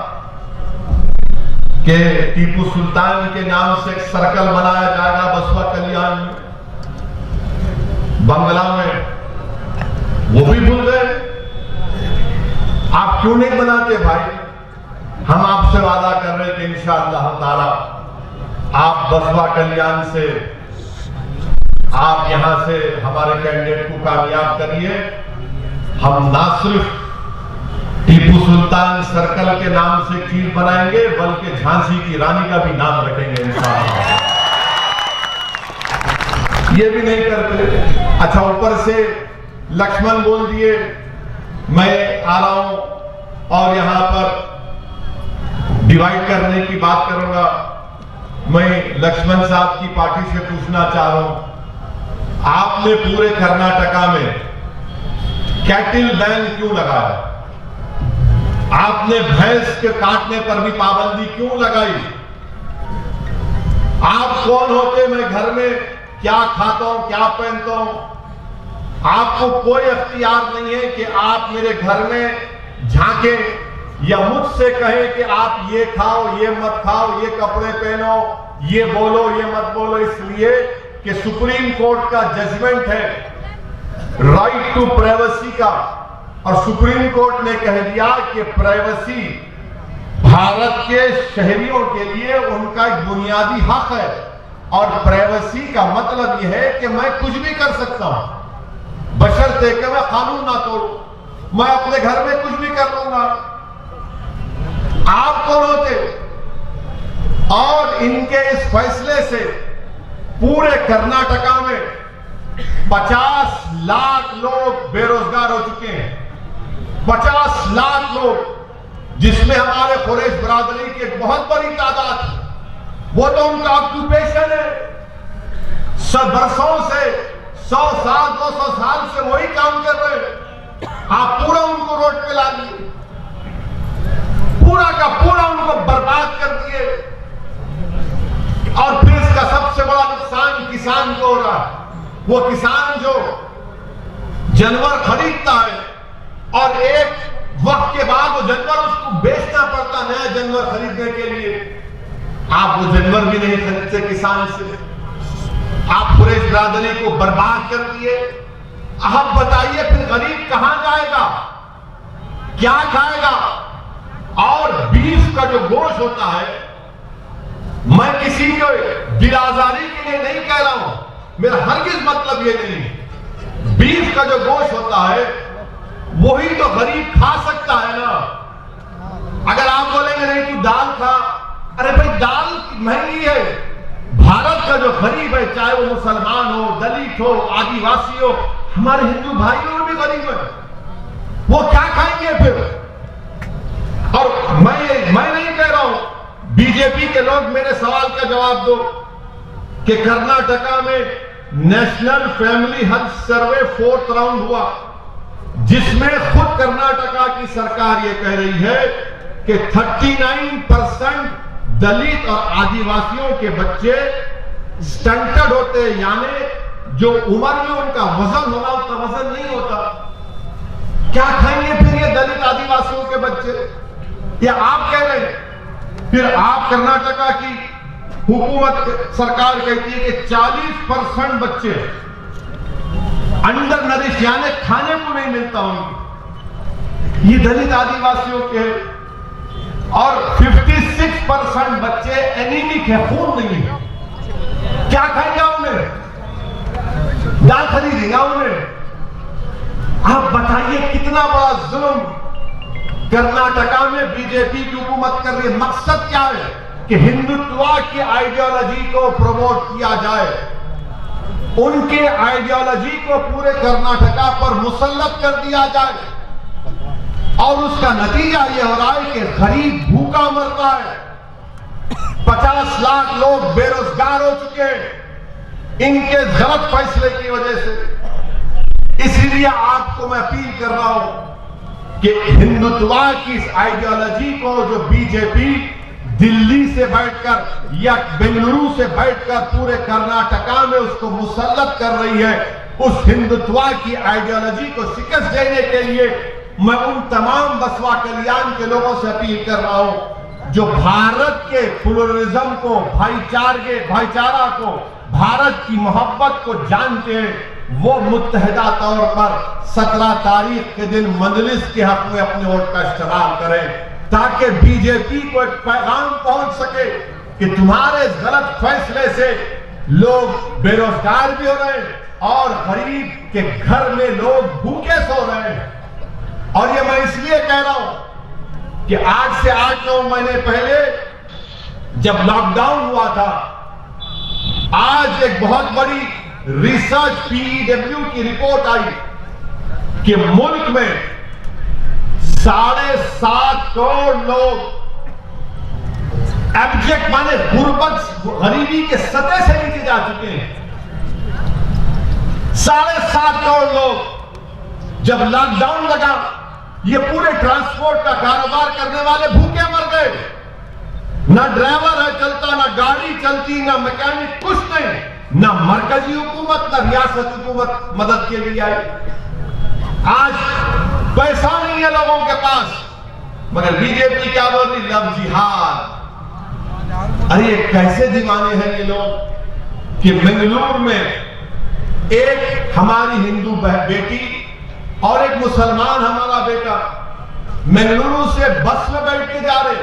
कि टीपू सुल्तान के नाम से एक सर्कल बनाया जाएगा बसपा कल्याण में, बंगला में, वो भी भूल गए। आप क्यों नहीं बनाते भाई? हम आपसे वादा कर रहे थे इंशाअल्लाह ताला आप बसपा कल्याण से, आप यहां से हमारे कैंडिडेट को कामयाब करिए। हम ना सिर्फ टीपू सुल्तान सर्कल के नाम से चीज बनाएंगे, बल्कि झांसी की रानी का भी नाम रखेंगे इंशाअल्लाह। ये भी नहीं करते। अच्छा, ऊपर से लक्ष्मण बोल दिए। मैं आ रहा हूं और यहां पर डिवाइड करने की बात करूंगा। मैं लक्ष्मण साहब की पार्टी से पूछना चाह रहा हूं, आपने पूरे कर्नाटका में कैटिल बैन क्यों लगाया? आपने भैंस के काटने पर भी पाबंदी क्यों लगाई? आप कौन होते? मैं घर में क्या खाता हूं, क्या पहनता हूं? आपको कोई अख्तियार नहीं है कि आप मेरे घर में झांके या मुझसे कहे कि आप ये खाओ, ये मत खाओ, ये कपड़े पहनो, ये बोलो, ये मत बोलो। इसलिए कि सुप्रीम कोर्ट का जजमेंट है राइट टू प्राइवेसी का, और सुप्रीम कोर्ट ने कह दिया कि प्राइवेसी भारत के शहरियों के लिए उनका एक बुनियादी हक है। और प्राइवेसी का मतलब यह है कि मैं कुछ भी कर सकता हूं, बशर्ते कि मैं कानून ना तोड़ूं। मैं अपने घर में कुछ भी कर लूंगा। आप कौन होते? और इनके इस फैसले से पूरे कर्नाटका में 50 लाख लोग बेरोजगार हो चुके हैं। 50 लाख लोग, जिसमें हमारे कुरैश बरादरी की एक बहुत बड़ी तादाद है। वो तो उनका ऑक्यूपेशन है। सब बरसों से 100 साल 200 साल से वही काम कर रहे हैं। आप पूरा उनको रोड पे ला दिए, पूरा का पूरा उनको बर्बाद कर दिए। और फिर इसका सबसे बड़ा नुकसान किसान को हो रहा है। वो किसान जो जानवर खरीदता है और एक वक्त के बाद वो जानवर उसको बेचना पड़ता नया जानवर खरीदने के लिए, आप वो जानवर भी नहीं खरीदते किसान से। आप कुरैश बिरादरी को बर्बाद कर दिए। अब बताइए फिर गरीब कहां जाएगा, क्या खाएगा? और बीफ का जो गोश्त होता है, मैं किसी को दिलाजारी के लिए नहीं कह रहा हूं, मेरा हरगिज मतलब ये नहीं। बीफ का जो गोश्त होता है वही तो गरीब खा सकता है ना। अगर आप बोलेंगे नहीं तू दाल खा, अरे भाई दाल महंगी है। भारत का जो गरीब है, चाहे वो मुसलमान हो, दलित हो, आदिवासी हो, हमारे हिंदू भाइयों भी गरीब है, वो क्या खाएंगे फिर? और मैं नहीं कह रहा हूं बीजेपी के लोग मेरे सवाल का जवाब दो कि कर्नाटका में national family health survey 4th round हुआ, जिसमें खुद कर्नाटका की सरकार यह कह रही है कि 39% दलित और आदिवासियों के बच्चे स्टंटेड होते हैं, यानी जो उम्र में उनका वजन होना उतना वजन नहीं होता। क्या खाएंगे फिर ये दलित आदिवासियों के बच्चे? ये आप कह रहे हैं। फिर आप कर्नाटका की हुकूमत सरकार कहती है कि 40% बच्चे अंडर नरिश, यानी खाने को नहीं मिलता उनको, ये दलित आदिवासियों के। और 56% बच्चे एनीमिक है, खून नहीं है। क्या खाएंगे उन्हें? दाल खरीदेगा उन्हें? आप बताइए कितना बड़ा जुल्म कर्नाटका में बीजेपी की हुकूमत कर रही है। मकसद क्या है कि हिंदुत्व की आइडियोलॉजी को प्रमोट किया जाए, उनके आइडियोलॉजी को पूरे कर्नाटका पर मुसल्लत कर दिया जाए, और उसका नतीजा यह हो रहा है कि गरीब भूखा मर रहा है। 50 लाख लोग बेरोजगार हो चुके हैं इनके गलत फैसले की वजह से। इसीलिए आपको मैं अपील कर रहा हूं कि हिंदुत्व की इस आइडियोलॉजी को जो बीजेपी दिल्ली से बैठकर या बेंगलुरु से बैठकर पूरे कर्नाटका में उसको मुसल्लत कर रही है, उस हिंदुत्व की आइडियोलॉजी को शिकस्त देने के लिए मैं उन तमाम बसवा कल्याण के लोगों से अपील कर रहा हूं जो भारत के प्लुरलिज्म को, भाईचारा को, भारत की मोहब्बत को जानते हैं। वो मुत्तहिदा तौर पर 17 तारीख के दिन मजलिस के हक में अपने वोट का इस्तेमाल करें, ताकि बीजेपी को एक पैगाम पहुंच सके कि तुम्हारे इस गलत फैसले से लोग बेरोजगार भी हो रहे हैं और गरीब के घर में लोग भूखे सो रहे हैं। और ये मैं इसलिए कह रहा हूं कि आज से 8-9 महीने पहले जब लॉकडाउन हुआ था, आज एक बहुत बड़ी रिसर्च पीईडब्ल्यू की रिपोर्ट आई कि मुल्क में 7.5 करोड़ लोग एब्जेक्ट माने गुर्बत, गरीबी के सतह से नीचे जा चुके हैं। 7.5 करोड़ लोग। जब लॉकडाउन लगा, ये पूरे ट्रांसपोर्ट का कारोबार करने वाले भूखे मर गए। ना ड्राइवर है चलता, ना गाड़ी चलती, ना मैकेनिक, कुछ नहीं। ना मरकजी हुकूमत, ना रियासत हुकूमत मदद के लिए आई। आज पैसा नहीं है लोगों के पास, मगर बीजेपी क्या बोल रही? लव जिहाद। अरे कैसे दीवाने हैं ये लोग कि बेंगलुरु में एक हमारी हिंदू बेटी और एक मुसलमान हमारा बेटा बेंगलुरु से बस में बैठ के जा रहे,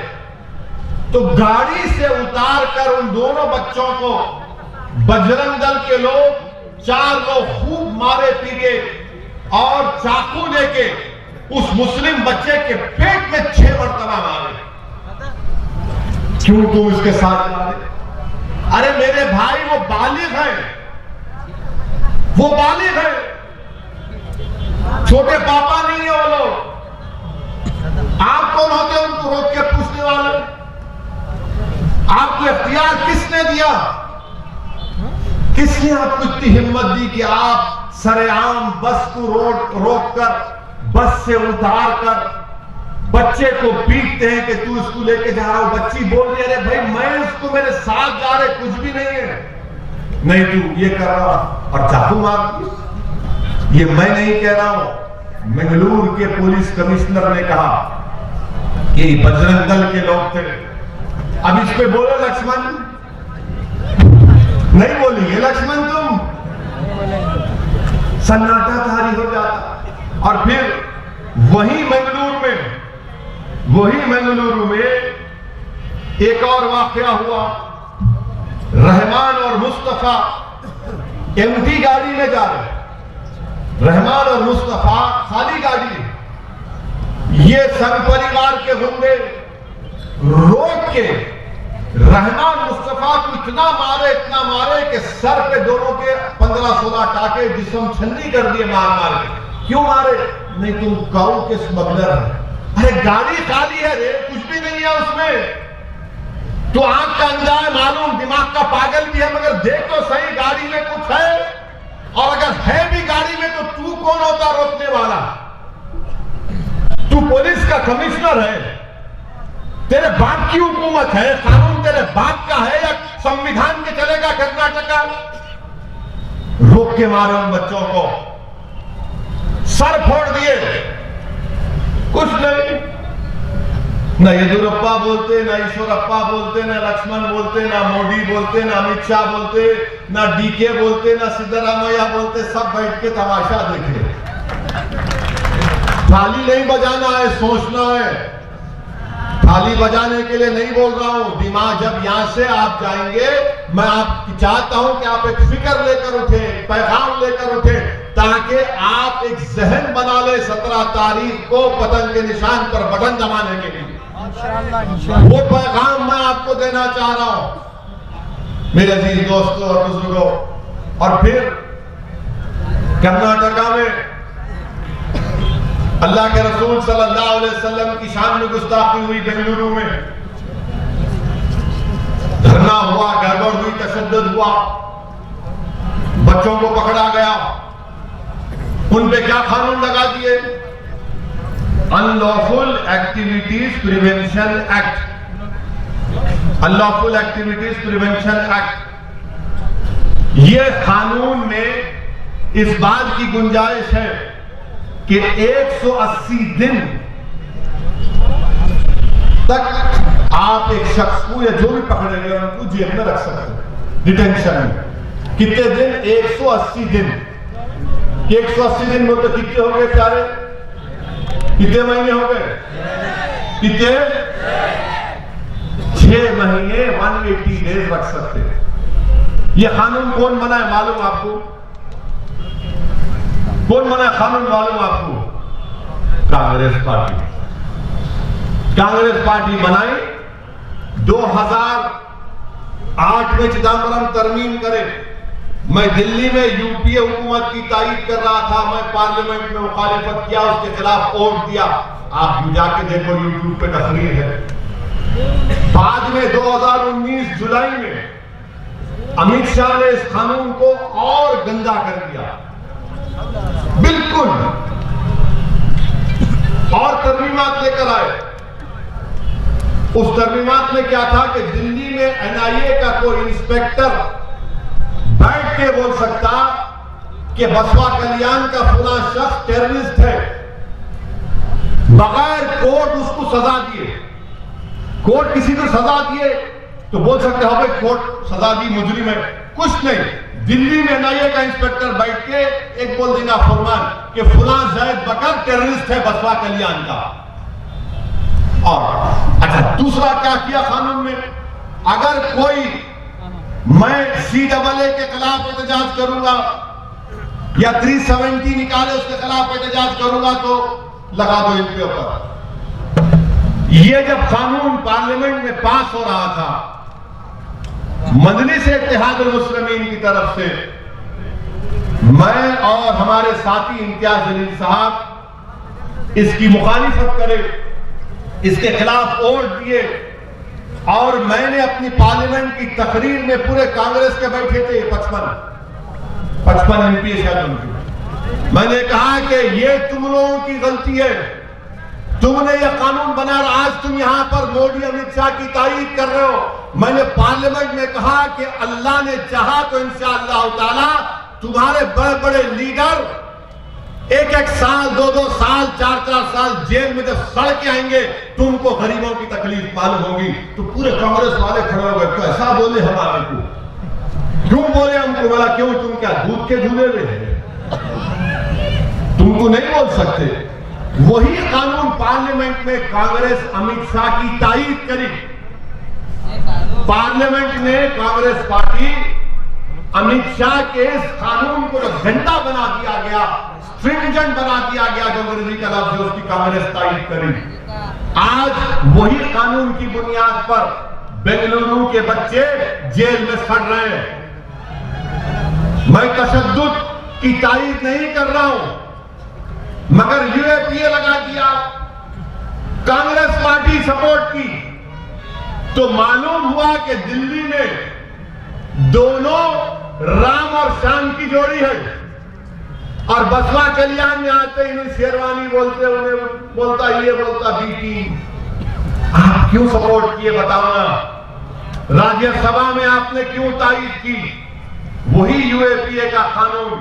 तो गाड़ी से उतार कर उन दोनों बच्चों को बजरंग दल के लोग 4 लोग खूब मारे पीटे और चाकू लेके उस मुस्लिम बच्चे के पेट में 6 मरतबा मारे। क्यों तुम इसके साथ मारे? अरे मेरे भाई, वो बालिग है, वो बालिग है, छोटे पापा नहीं है वो लोग। आप कौन होते हैं उनको रोक के पूछने वाले? आपको इख्तियार किसने दिया? किसने आपको इतनी हिम्मत दी कि आप सरेआम बस को रोक कर, बस से उतार कर बच्चे को पीटते हैं कि तू इसको लेके जा रहा हो? बच्ची बोल रही है, अरे भाई मैं उसको, मेरे साथ जा रहे, कुछ भी नहीं है, नहीं तू ये कर रहा, और चाकू मार दी। ये मैं नहीं कह रहा हूं, बेंगलुरु के पुलिस कमिश्नर ने कहा कि बजरंग दल के लोग थे। अब इस पे बोलो लक्ष्मण, नहीं बोलेंगे लक्ष्मण, तुम सन्नाटा तारी हो जाता। और फिर वही बेंगलुरु में एक और वाकया हुआ। रहमान और मुस्तफा एमटी गाड़ी में जा रहे, रहमान और मुस्तफा खाली गाड़ी, ये संघ परिवार के गुंडे रोक के रहमान मुस्तफा को इतना मारे कि सर पे दोनों के 15-16 टाके, जिस्म छन्नी कर दिए मार के। क्यों मारे? नहीं तुम काऊ के स्मगलर है। अरे गाड़ी खाली है रे, कुछ भी नहीं है उसमें, तो आंख का अंधा है मालूम, दिमाग का पागल भी है, मगर देख तो सही गाड़ी में कुछ है, और अगर है भी गाड़ी में तो तू कौन होता रोकने वाला? तू पुलिस का कमिश्नर है, तेरे बाप की हुकूमत है, कानून तेरे बाप का है या संविधान के चलेगा कर्नाटका? रोक के मारे उन बच्चों को, सर फोड़ दिए, कुछ नहीं। ना येदियुरप्पा बोलते, ना ईश्वरप्पा बोलते, ना लक्ष्मण बोलते, ना मोदी बोलते, ना अमित शाह बोलते, ना डीके बोलते, ना सिद्धरामैया बोलते, सब बैठ के तमाशा देखे। थाली नहीं बजाना है, सोचना है। थाली बजाने के लिए नहीं बोल रहा हूं, दिमाग जब यहां से आप जाएंगे, मैं आप चाहता हूं कि आप एक फिक्र लेकर उठे, पैगाम लेकर उठे, ताकि आप एक जहन बना ले 17 तारीख को पतंग के निशान पर बटन दबाने के लिए। वो पैगाम मैं आपको देना चाह रहा हूं मेरे अजीज दोस्तों और बुजुर्गों। और फिर कर्नाटका में अल्लाह के रसूल सल्लल्लाहु अलैहि वसल्लम की शान में गुस्ताखी हुई। बेंगलुरु में धरना हुआ, गड़बड़ हुई, तशद्दुद हुआ, बच्चों को पकड़ा गया। उन पे क्या कानून लगा दिए? Unlawful activities prevention act, unlawful activities prevention act. ये कानून में इस बात की गुंजाइश है कि 180 दिन तक आप एक शख्स को या जो भी पकड़ेंगे उनको जेल में रख सकते हैं, डिटेंशन में। कितने दिन? 180 दिन। 180 दिन में तो कितने हो गए प्यारे? कितने महीने हो गए? कितने? 6 महीने 180 डेज रख सकते हैं। यह कानून कौन बनाए मालूम आपको? कौन बना कानून मालूम आपको? कांग्रेस पार्टी। कांग्रेस पार्टी बनाई, 2008 में चिदम्बरम तरमीम करे। मैं दिल्ली में यूपीए हुकूमत की तायीद कर रहा था, मैं पार्लियामेंट में मुखालिफत किया, उसके खिलाफ वोट दिया। आप जाके देखो, यूट्यूब पे तकरीर है। बाद में 2019 जुलाई में अमित शाह ने इस कानून को और गंदा कर दिया, बिल्कुल, और तरमीमात लेकर आए। उस तरमीमात में क्या था कि दिल्ली में एनआईए का कोई इंस्पेक्टर बैठ के बोल सकता कि बसवा कल्याण का फला शख्स टेररिस्ट है, बगैर कोर्ट उसको सजा दिए। कोर्ट किसी को सजा दिए तो बोल सकते हो भाई कोर्ट सजा दी, मुजरिम है। कुछ नहीं, दिल्ली में एनआईए का इंस्पेक्टर बैठ के एक बोल देगा फरमान कि फुला जैद बकर टेररिस्ट है बसवा कल्याण का। और अच्छा, दूसरा क्या किया कानून में? अगर कोई मैं CAA के खिलाफ एहतजाज करूंगा या 370 निकाले उसके खिलाफ एहतजाज करूंगा तो लगा दो इनके ऊपर। ये जब कानून पार्लियामेंट में पास हो रहा था, मजलिस इत्तेहादुल मुस्लिमीन की तरफ से मैं और हमारे साथी इम्तियाज जलील साहब इसकी मुखालिफत करे, इसके खिलाफ वोट दिए। और मैंने अपनी पार्लियामेंट की तकरीर में पूरे कांग्रेस के बैठे थे 55 MP शायद उनकी, मैंने कहा कि ये तुम लोगों की गलती है, तुमने ये कानून बना और आज तुम यहां पर मोदी अमित शाह की तारीफ कर रहे हो। मैंने पार्लियामेंट में कहा कि अल्लाह ने चाहा तो इंशाअल्लाह ताला तुम्हारे बड़े बड़े लीडर 1-1 साल, 2-2 साल, 4-4 साल जेल में जब सड़ के आएंगे, तुमको गरीबों की तकलीफ मालूम होगी। तो पूरे कांग्रेस वाले खड़े हो गए, तो ऐसा बोले हमारे को, क्यों बोले हमको? बोला क्यों, तुम क्या दूध के झूले रहे? तुमको नहीं बोल सकते। वही कानून पार्लियामेंट में कांग्रेस अमित शाह की तायीद करी। पार्लियामेंट में कांग्रेस पार्टी अमित शाह के इस कानून को घंटा बना दिया गया, स्ट्रिंजेंट बना दिया गया, जो अंग्रेजी का लफ्ज है, उसकी कांग्रेस तायीद करी। आज वही कानून की बुनियाद पर बेंगलुरु के बच्चे जेल में सड़ रहे हैं। मैं तशद्दुद की तायीद नहीं कर रहा हूं, मगर यूएपीए लगा दिया, कांग्रेस पार्टी सपोर्ट की, तो मालूम हुआ कि दिल्ली में दोनों राम और श्याम की जोड़ी है। और बसवा कल्याण में आते ही शेरवानी बोलते, उन्हें बोलता ये बोलता बीटी। आप क्यों सपोर्ट किए बताओ ना? राज्यसभा में आपने क्यों तारीफ की? वही यूएपीए का कानून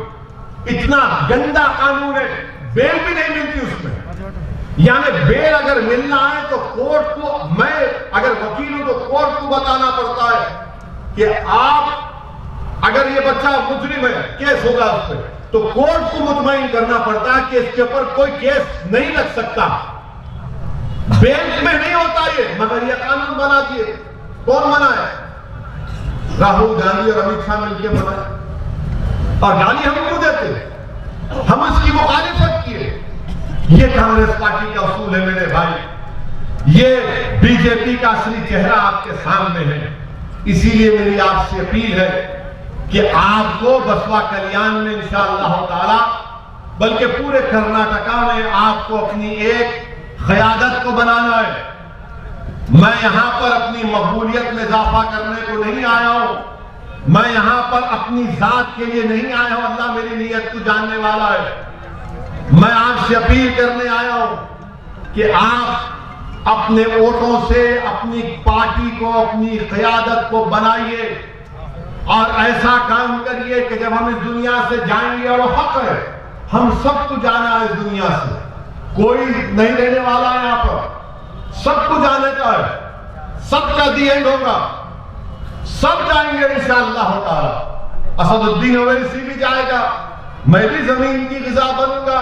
इतना गंदा कानून है, बेल भी नहीं मिलती उसमें। यानी बेल अगर मिलना है तो कोर्ट को, मैं अगर वकील हूं तो कोर्ट को बताना पड़ता है कि आप, अगर ये बच्चा मुजरिम है, केस होगा उस पर, तो कोर्ट को मुतमईन करना पड़ता है कि इसके ऊपर कोई केस नहीं लग सकता। बेल में नहीं होता ये, मगर ये कानून बना दिए। कौन बनाए? राहुल गांधी और अमित शाह मिलकर बनाए। और गाली हम क्यों देते? हम इसकी मुखालिफत किए। ये कांग्रेस पार्टी का उसूल है मेरे भाई। ये बीजेपी का असली चेहरा आपके सामने है। इसीलिए मेरी आपसे अपील है कि आपको बसवा कल्याण में इंशाअल्लाह ताला, बल्कि पूरे कर्नाटका में आपको अपनी एक क़यादत को बनाना है। मैं यहां पर अपनी मकबूलियत में इजाफा करने को नहीं आया हूं। मैं यहां पर अपनी जात के लिए नहीं आया हूं। अल्लाह मेरी नीयत को जानने वाला है। मैं आपसे अपील करने आया हूं कि आप अपने वोटों से अपनी पार्टी को, अपनी क़यादत को बनाइए और ऐसा काम करिए कि जब हम इस दुनिया से जाएंगे, और हक है, हम सबको जाना है इस दुनिया से, कोई नहीं रहने वाला है यहां पर, सबको जाने का है, सबका दी एंड होगा, सब जाएंगे इंशाअल्लाह ताला। असदुद्दीन ओवैसी भी जाएगा, मैं भी जमीन की ग़िज़ा बनूंगा,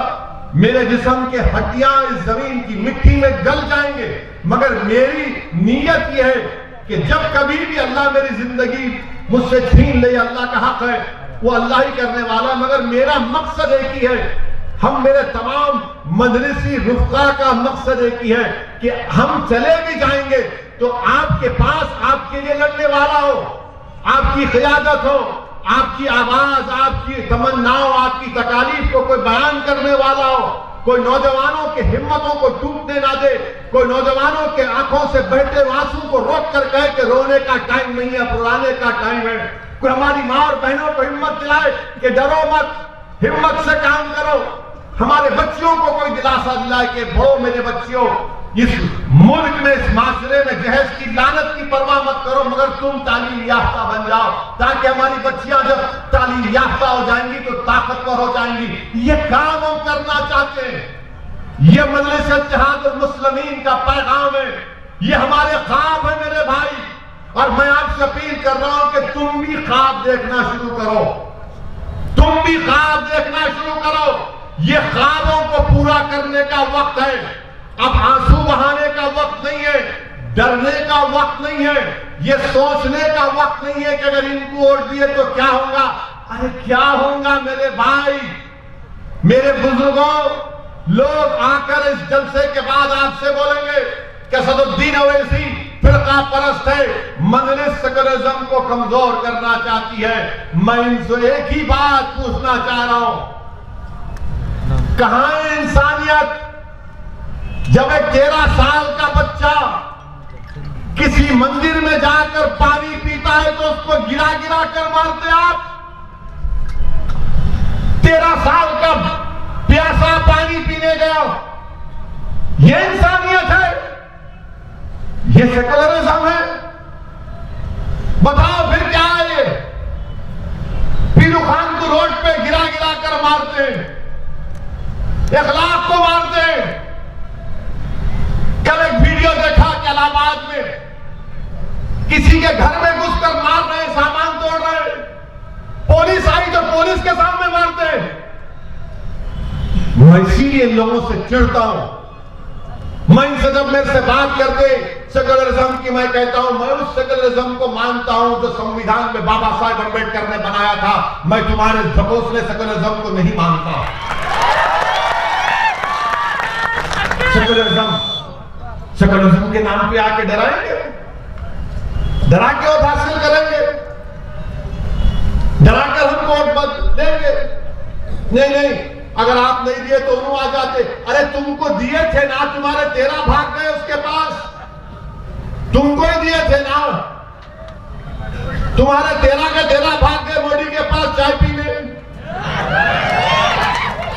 मेरे जिस्म के हड्डियां इस जमीन की मिट्टी में गल जाएंगे, मगर मेरी नीयत यह है कि जब कभी भी अल्लाह मेरी जिंदगी मुझसे छीन ले, अल्लाह का हक है, वो अल्लाह ही करने वाला, मगर मेरा मकसद एक ही है, हम मेरे तमाम मजलिसी रुफ़क़ा का मकसद एक ही है कि हम चले भी जाएंगे तो आपके पास आपके लिए लड़ने वाला हो, आपकी क़यादत हो, आपकी आवाज, आपकी तमन्नाओं, आपकी तकालीफ को कोई बयान करने वाला हो, कोई नौजवानों के हिम्मतों को टूटने ना दे, कोई नौजवानों के आंखों से बहते आंसू को रोक कर कहे कि रोने का टाइम नहीं है, रुलाने का टाइम है। कोई हमारी माँ और बहनों को हिम्मत दिलाए कि डरो मत, हिम्मत से काम करो। हमारे बच्चियों को कोई दिलासा दिलाए कि भो मेरे बच्चियों, इस मुल्क में, इस माशरे में जहेज की लानत की परवाह मत करो, मगर तुम तालीम याफ्ता बन जाओ, ताकि हमारी बच्चियां जब तालीम याफ्ता हो जाएंगी तो ताकतवर हो जाएंगी। ये काम हम करना चाहते हैं। ये मजलिस इत्तेहादुल मुस्लिमीन का पैगाम है, ये हमारे ख्वाब है मेरे भाई। और मैं आपसे अपील कर रहा हूं कि तुम भी ख्वाब देखना शुरू करो, तुम भी ख्वाब देखना शुरू करो। ये ख्वाबों को पूरा करने का वक्त है। अब आंसू बहाने का वक्त नहीं है, डरने का वक्त नहीं है, ये सोचने का वक्त नहीं है कि अगर इनको वोट दिए तो क्या होगा। अरे क्या होगा मेरे भाई, मेरे बुजुर्गों, लोग आकर इस जलसे के बाद आपसे बोलेंगे कि असदुद्दीन ओवैसी फिरका परस्त है, मजलिस सेकुलरिज्म को कमजोर करना चाहती है। मैं इनसे एक ही बात पूछना चाह रहा हूं, कहां है इंसानियत? जब एक 13 साल का बच्चा किसी मंदिर में जाकर पानी पीता है तो उसको गिरा गिरा कर मारते आप। 13 साल का प्यासा पानी पीने गया, ये इंसानियत है? ये सेकुलरिज्म है? बताओ फिर क्या है ये? पीरू खान को रोड पे गिरा गिरा कर मारते हैं, इखलाक को मारते हैं। कल एक वीडियो देखा कि इलाहाबाद में किसी के घर में घुसकर मार रहे, सामान तोड़ रहे, पुलिस आई तो पुलिस के सामने मारते हैं। मैं इसीलिए लोगों से चिढ़ता हूं। मैं इनसे जब मेरे से बात करते सेकुलरिज्म की, मैं कहता हूं मैं उस सेकुलरिज्म को मानता हूं जो संविधान में बाबा साहेब अम्बेडकर ने बनाया था। मैं तुम्हारे ढकोसले सेकुलरिज्म को नहीं मानता। सेकुलरिज्म के नाम पे आके डराएंगे, डरा के वोट हासिल करेंगे, डरा कर हम वोट मत देंगे। नहीं नहीं, अगर आप नहीं दिए तो उन्होंने आ जाते। अरे तुमको दिए थे ना, तुम्हारे 13 भाग गए उसके पास। तुमको ही दिए थे ना। तुम्हारे 13 के 13 भाग गए मोदी के पास चाय पीने।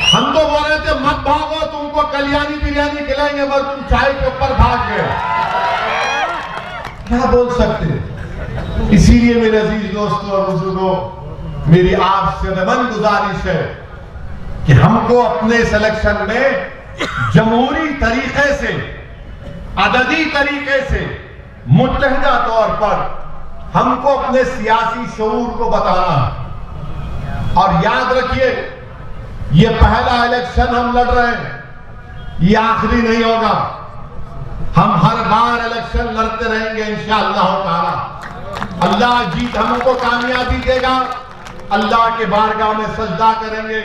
हम तो बोल रहे थे मत भागो, तुमको कल्याणी बिरयानी खिलाएंगे, मगर तुम चाय के ऊपर भाग गए। क्या बोल सकते। इसीलिए मेरे अजीज दोस्तों और बुजुर्गों, मेरी आपसे नमन गुजारिश है कि हमको अपने सिलेक्शन में जमहूरी तरीके से, अददी तरीके से, मुत्तहिदा तौर पर हमको अपने सियासी शऊर को बताना। और याद रखिए, ये पहला इलेक्शन हम लड़ रहे हैं, ये आखिरी नहीं होगा। हम हर बार इलेक्शन लड़ते रहेंगे इंशाअल्लाह ताला। अल्लाह जीत हमको कामयाबी देगा। अल्लाह के बारगाह में सजदा करेंगे,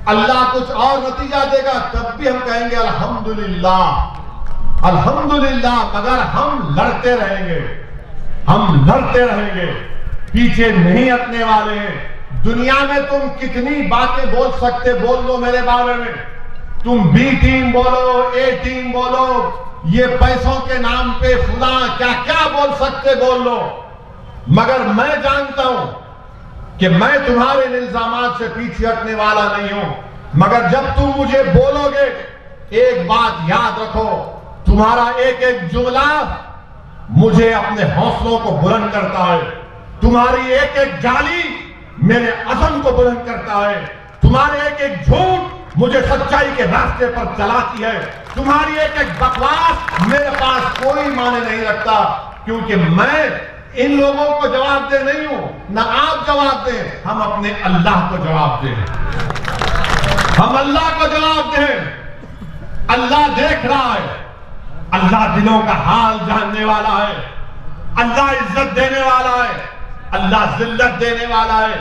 अल्लाह कुछ और नतीजा देगा, तब भी हम कहेंगे अल्हम्दुलिल्लाह अल्हम्दुलिल्लाह। मगर हम लड़ते रहेंगे, हम लड़ते रहेंगे, पीछे नहीं हटने वाले हैं। दुनिया में तुम कितनी बातें बोल सकते, बोल लो मेरे बारे में। तुम बी टीम बोलो, ए टीम बोलो, ये पैसों के नाम पे खुदा क्या क्या बोल सकते बोल लो, मगर मैं जानता हूं कि मैं तुम्हारे इल्जामात से पीछे हटने वाला नहीं हूं। मगर जब तुम मुझे बोलोगे, एक बात याद रखो, तुम्हारा एक एक जुमला मुझे अपने हौसलों को बुलंद करता है। तुम्हारी एक एक गाली मेरे अज़म को बुलंद करता है। तुम्हारे एक एक झूठ मुझे सच्चाई के रास्ते पर चलाती है। तुम्हारी एक एक बकवास मेरे पास कोई माने नहीं रखता, क्योंकि मैं इन लोगों को जवाब दे नहीं हूं, ना आप जवाब दें, हम अपने अल्लाह को जवाब दें। हम अल्लाह को जवाब दें। अल्लाह देख रहा है, अल्लाह दिलों का हाल जानने वाला है, अल्लाह इज्जत देने वाला है, अल्लाह जिल्लत देने वाला है।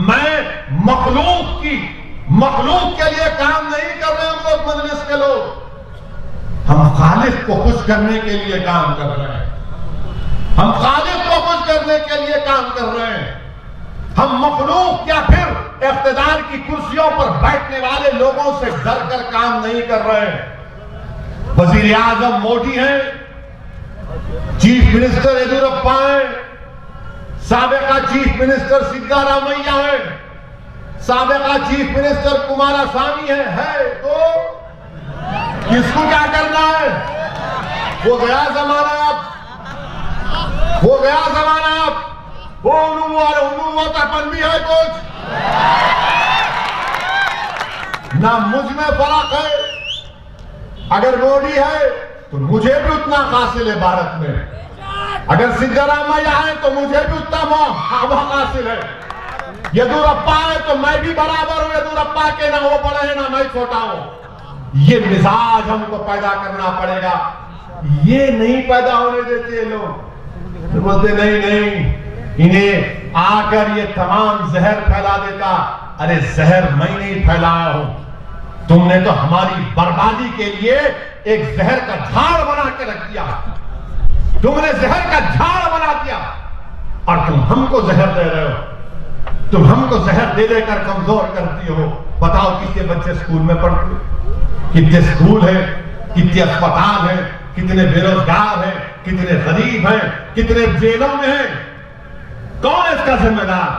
मैं मखलूक के लिए काम नहीं कर रहे हम लोग, मजलिस के लोग। हम खालिक को खुश करने के लिए काम कर रहे हैं। हम खालिक को खुश करने के लिए काम कर रहे हैं। हम मखलूक या फिर इख्तिदार की कुर्सियों पर बैठने वाले लोगों से डर कर काम नहीं कर रहे हैं। वजीर आजम मोदी हैं, चीफ मिनिस्टर येदियुरप्पा हैं, साबिका चीफ मिनिस्टर सिद्धारामैया है, साबिका चीफ मिनिस्टर कुमारस्वामी है तो किसको क्या करना है? वो गया जमाना, वो गया जमाना। वो उन्नुवातापन भी है कुछ ना, मुझ में फर्क है। अगर मोदी है तो मुझे भी उतना हासिल है भारत में। अगर सिद्धारामैया है तो मुझे भी उतना हासिल है। येदियुरप्पा है तो मैं भी बराबर हूं येदियुरप्पा के, ना वो बड़ा है ना मैं छोटा हूं। ये मिजाज हमको पैदा करना पड़ेगा। ये नहीं पैदा होने देते लोग, तो बोलते नहीं, इन्हें आकर ये तमाम जहर फैला देता। अरे जहर मैं नहीं फैलाया हूं, तुमने तो हमारी बर्बादी के लिए एक जहर का झाड़ बना के रख दिया। तुमने जहर का झाड़ बना दिया और तुम हमको जहर दे रहे हो। तुम हमको जहर दे देकर कमजोर करती हो। बताओ कितने बच्चे स्कूल में पढ़ते, कितने स्कूल है, कितने अस्पताल है, कितने बेरोजगार हैं, कितने गरीब हैं, कितने जेलों में हैं। कौन है इसका जिम्मेदार?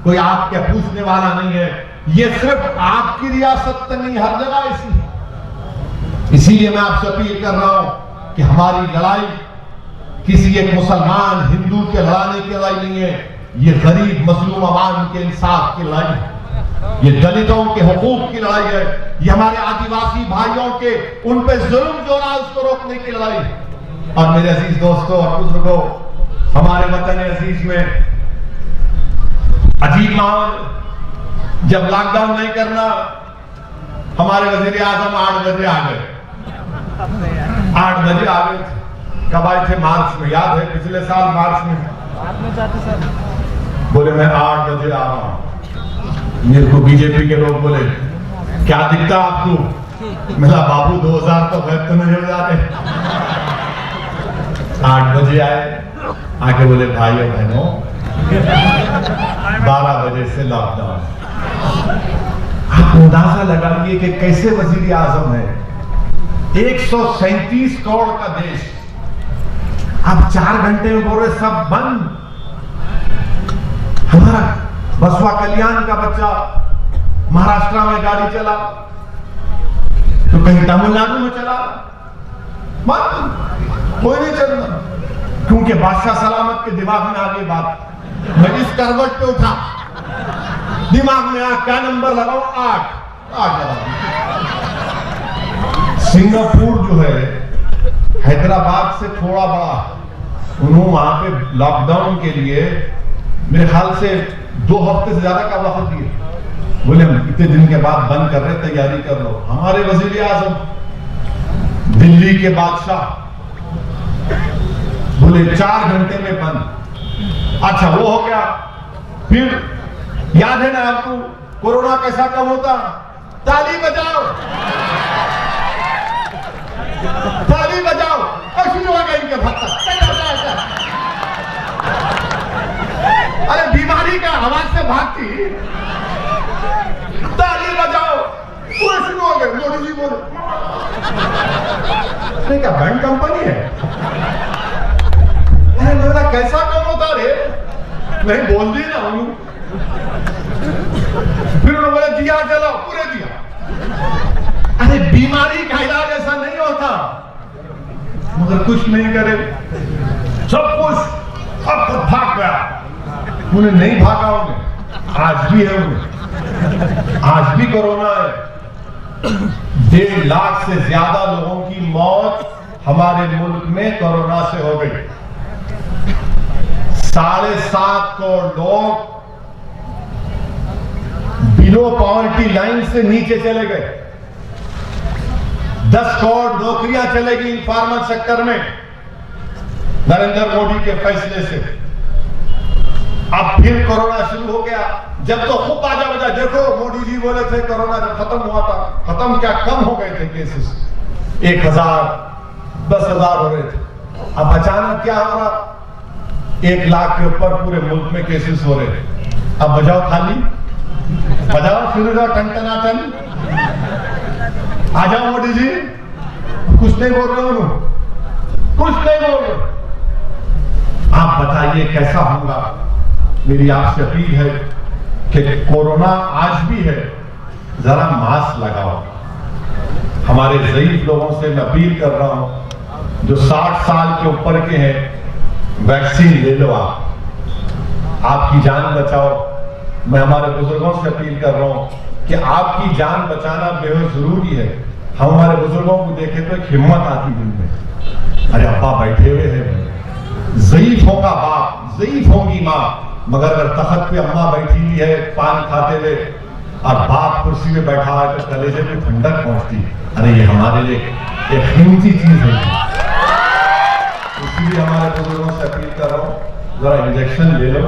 कोई आपके पूछने वाला नहीं है। ये सिर्फ आपकी रियासत नहीं, हर जगह इसी। इसीलिए मैं आपसे अपील कर रहा हूं कि हमारी लड़ाई किसी एक मुसलमान हिंदू के लड़ाने की लड़ाई नहीं है। ये गरीब मजलूम अवाम के इंसाफ की लड़ाई है, ये दलितों के हुकूक की लड़ाई है, ये हमारे आदिवासी भाइयों के उन पे जुल्म जो रहा उसको रोकने की लड़ाई है। और मेरे अजीज दोस्तों और बुजुर्गों, हमारे वतन अजीज में अजीब माहौल। जब लॉकडाउन नहीं करना, हमारे वजीर आजम 8 बजे आ गए। 8 बजे आ गए थे। कब आए थे? मार्च में। याद है? पिछले साल मार्च में बोले मैं 8 बजे आ रहा हूं। मेरे को बीजेपी के लोग बोले क्या दिखता आपको? मेरा बाबू 2000 तो गए तो नहीं हो जाते। 8 बजे आए, आके बोले भाइयों बहनों 12 बजे से लॉकडाउन। आप अंदाजा लगाइए कि कैसे वजीर आजम है। 137 करोड़ का देश, अब 4 घंटे में बोल रहे सब बंद। हमारा बसवा कल्याण का बच्चा महाराष्ट्र में गाड़ी चला तो कहीं तमिलनाडु में चला, कोई नहीं चलना, क्योंकि बादशाह सलामत के दिमाग में आ गई बात। मैं इस करवट पे उठा, दिमाग में आ क्या नंबर लगाओ, 8 लगा। सिंगापुर जो है हैदराबाद से थोड़ा बड़ा, उन्होंने वहां पे लॉकडाउन के लिए मेरे ख्याल से 2 हफ्ते से ज्यादा का वक्त दिए। बोले हम इतने दिन के बाद बंद कर रहे, तैयारी कर लो। हमारे वजीर आजम दिल्ली के बादशाह बोले 4 घंटे में बंद। अच्छा वो हो गया। फिर याद है ना आपको कोरोना कैसा कम होता? ताली बजाओ, ताली बजाओ, शुरू हो गया इनके भक्ता। अरे बीमारी का आवाज से भागती, ताली बजाओ, पूरे शुरू हो गए। मोदी जी बोले क्या बैंक कंपनी है? अरे मेरा कैसा कम होता रे? नहीं बोल दी ना हूं। फिर उन्होंने बोला दिया जलाओ, पूरे दिया। अरे बीमारी का इलाज ऐसा नहीं होता, मगर कुछ नहीं करे, सब कुछ अब तो भाग गया। उन्हें नहीं भागा, उन्हें आज भी है, उन्हें आज भी कोरोना है। 1.5 लाख से ज्यादा लोगों की मौत हमारे मुल्क में कोरोना से हो गई। 7.5 करोड़ लोग बिलो पॉवर्टी लाइन से नीचे चले गए। 10 करोड़ नौकरियां चलेगी इन्फॉर्मल सेक्टर में नरेंद्र मोदी के फैसले से। अब फिर कोरोना शुरू हो गया। जब तो खूब बाजा बजा, देखो मोदी जी बोले थे कोरोना जब खत्म हुआ था, खत्म क्या कम हो गए थे केसेस, 1000 10,000 हो रहे थे। अब अचानक क्या हो रहा, 1 लाख के ऊपर पूरे मुल्क में केसेस हो रहे थे। अब बजाओ खाली, बजाओ शुरू जाओ टन। आ जाओ मोदी जी, कुछ नहीं बोल रहे हो, कुछ नहीं बोल रहे। आप बताइए कैसा होगा? मेरी आपसे अपील है कि कोरोना आज भी है, जरा मास्क लगाओ। हमारे ज़ईफ लोगों से मैं अपील कर रहा हूं, जो 60 साल के ऊपर के हैं, वैक्सीन ले लो, आप आपकी जान बचाओ। मैं हमारे बुजुर्गों से अपील कर रहा हूं कि आपकी जान बचाना बेहद जरूरी है। हम हमारे बुजुर्गों को देखें तो एक हिम्मत आती दिल में, अरे अब्बा बैठे हुए हैं, ज़ईफ होगा बाप, ज़ईफ होगी माँ, मगर अगर तख्त पे अम्मा बैठी हुई है पान खाते हुए और बाप कुर्सी में बैठा है तो कलेजे में ठंडक पहुंचती। अरे ये हमारे लिए एक कीमती चीज है। इसीलिए हमारे बुजुर्गों से अपील कर रहा हूँ, जरा इंजेक्शन ले लो,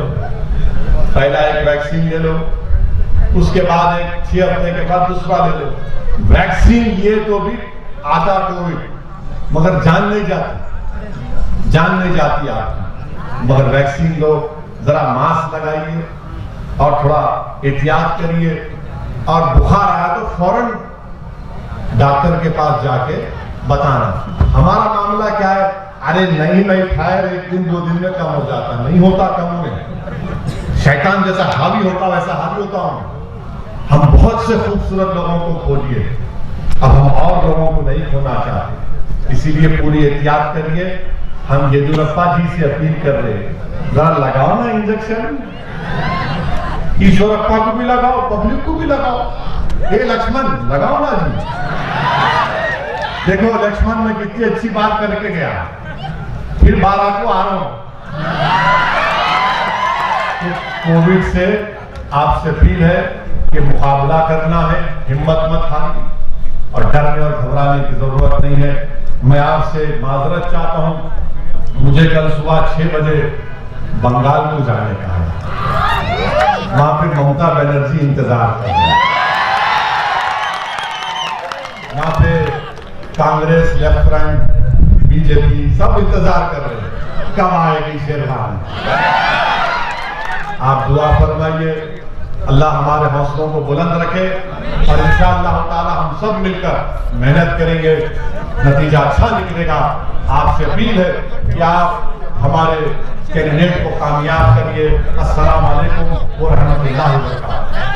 पहला एक वैक्सीन ले लो, उसके बाद एक 6 हफ्ते के बाद दूसरा ले लो। वैक्सीन लिए तो भी आता कोविड, मगर जान नहीं जाती आपकी, मगर वैक्सीन लो, जरा मास्क लगाइए और थोड़ा एहतियात करिए। और बुखार आया तो फौरन डॉक्टर के पास जाके बताना। हमारा मामला क्या है, अरे नहीं ठायर 1 दिन 2 दिन में कम हो जाता, नहीं होता कम में। शैतान जैसा हावी होता वैसा हावी होता हूं। हम बहुत से खूबसूरत लोगों को खो दिए, अब हम और लोगों को नहीं खोना चाहते, इसीलिए पूरी एहतियात करिए। हम येदियुरप्पा जी से अपील कर रहे हैं, जरा लगाओ ना इंजेक्शन, ईश्वरप्पा को भी लगाओ, पब्लिक को भी लगाओ। हे लक्ष्मण लगाओ ना जी। देखो लक्ष्मण में कितनी अच्छी बात करके गया, फिर 12 को आ रहा हूं। तो कोविड से आपसे अपील है कि मुकाबला करना है, हिम्मत मत हारिए और डरने और घबराने की जरूरत नहीं है। मैं आपसे माजरत चाहता हूं, मुझे कल सुबह 6 बजे बंगाल को जाने का है, वहां पे ममता बनर्जी इंतजार कर रही है, वहां पे कांग्रेस, लेफ्ट फ्रंट, बीजेपी सब इंतजार कर रहे हैं कब आएगी शेरवान। आप दुआ फरमाइए, अल्लाह हमारे हौसलों को बुलंद रखे और इंशाअल्लाह ताला हम सब मिलकर मेहनत करेंगे नतीजा अच्छा निकलेगा। आपसे अपील है कि आप हमारे कैंडिडेट को कामयाब करिए। अस्सलाम वालेकुम व रहमतुल्लाहि व बरकातहू।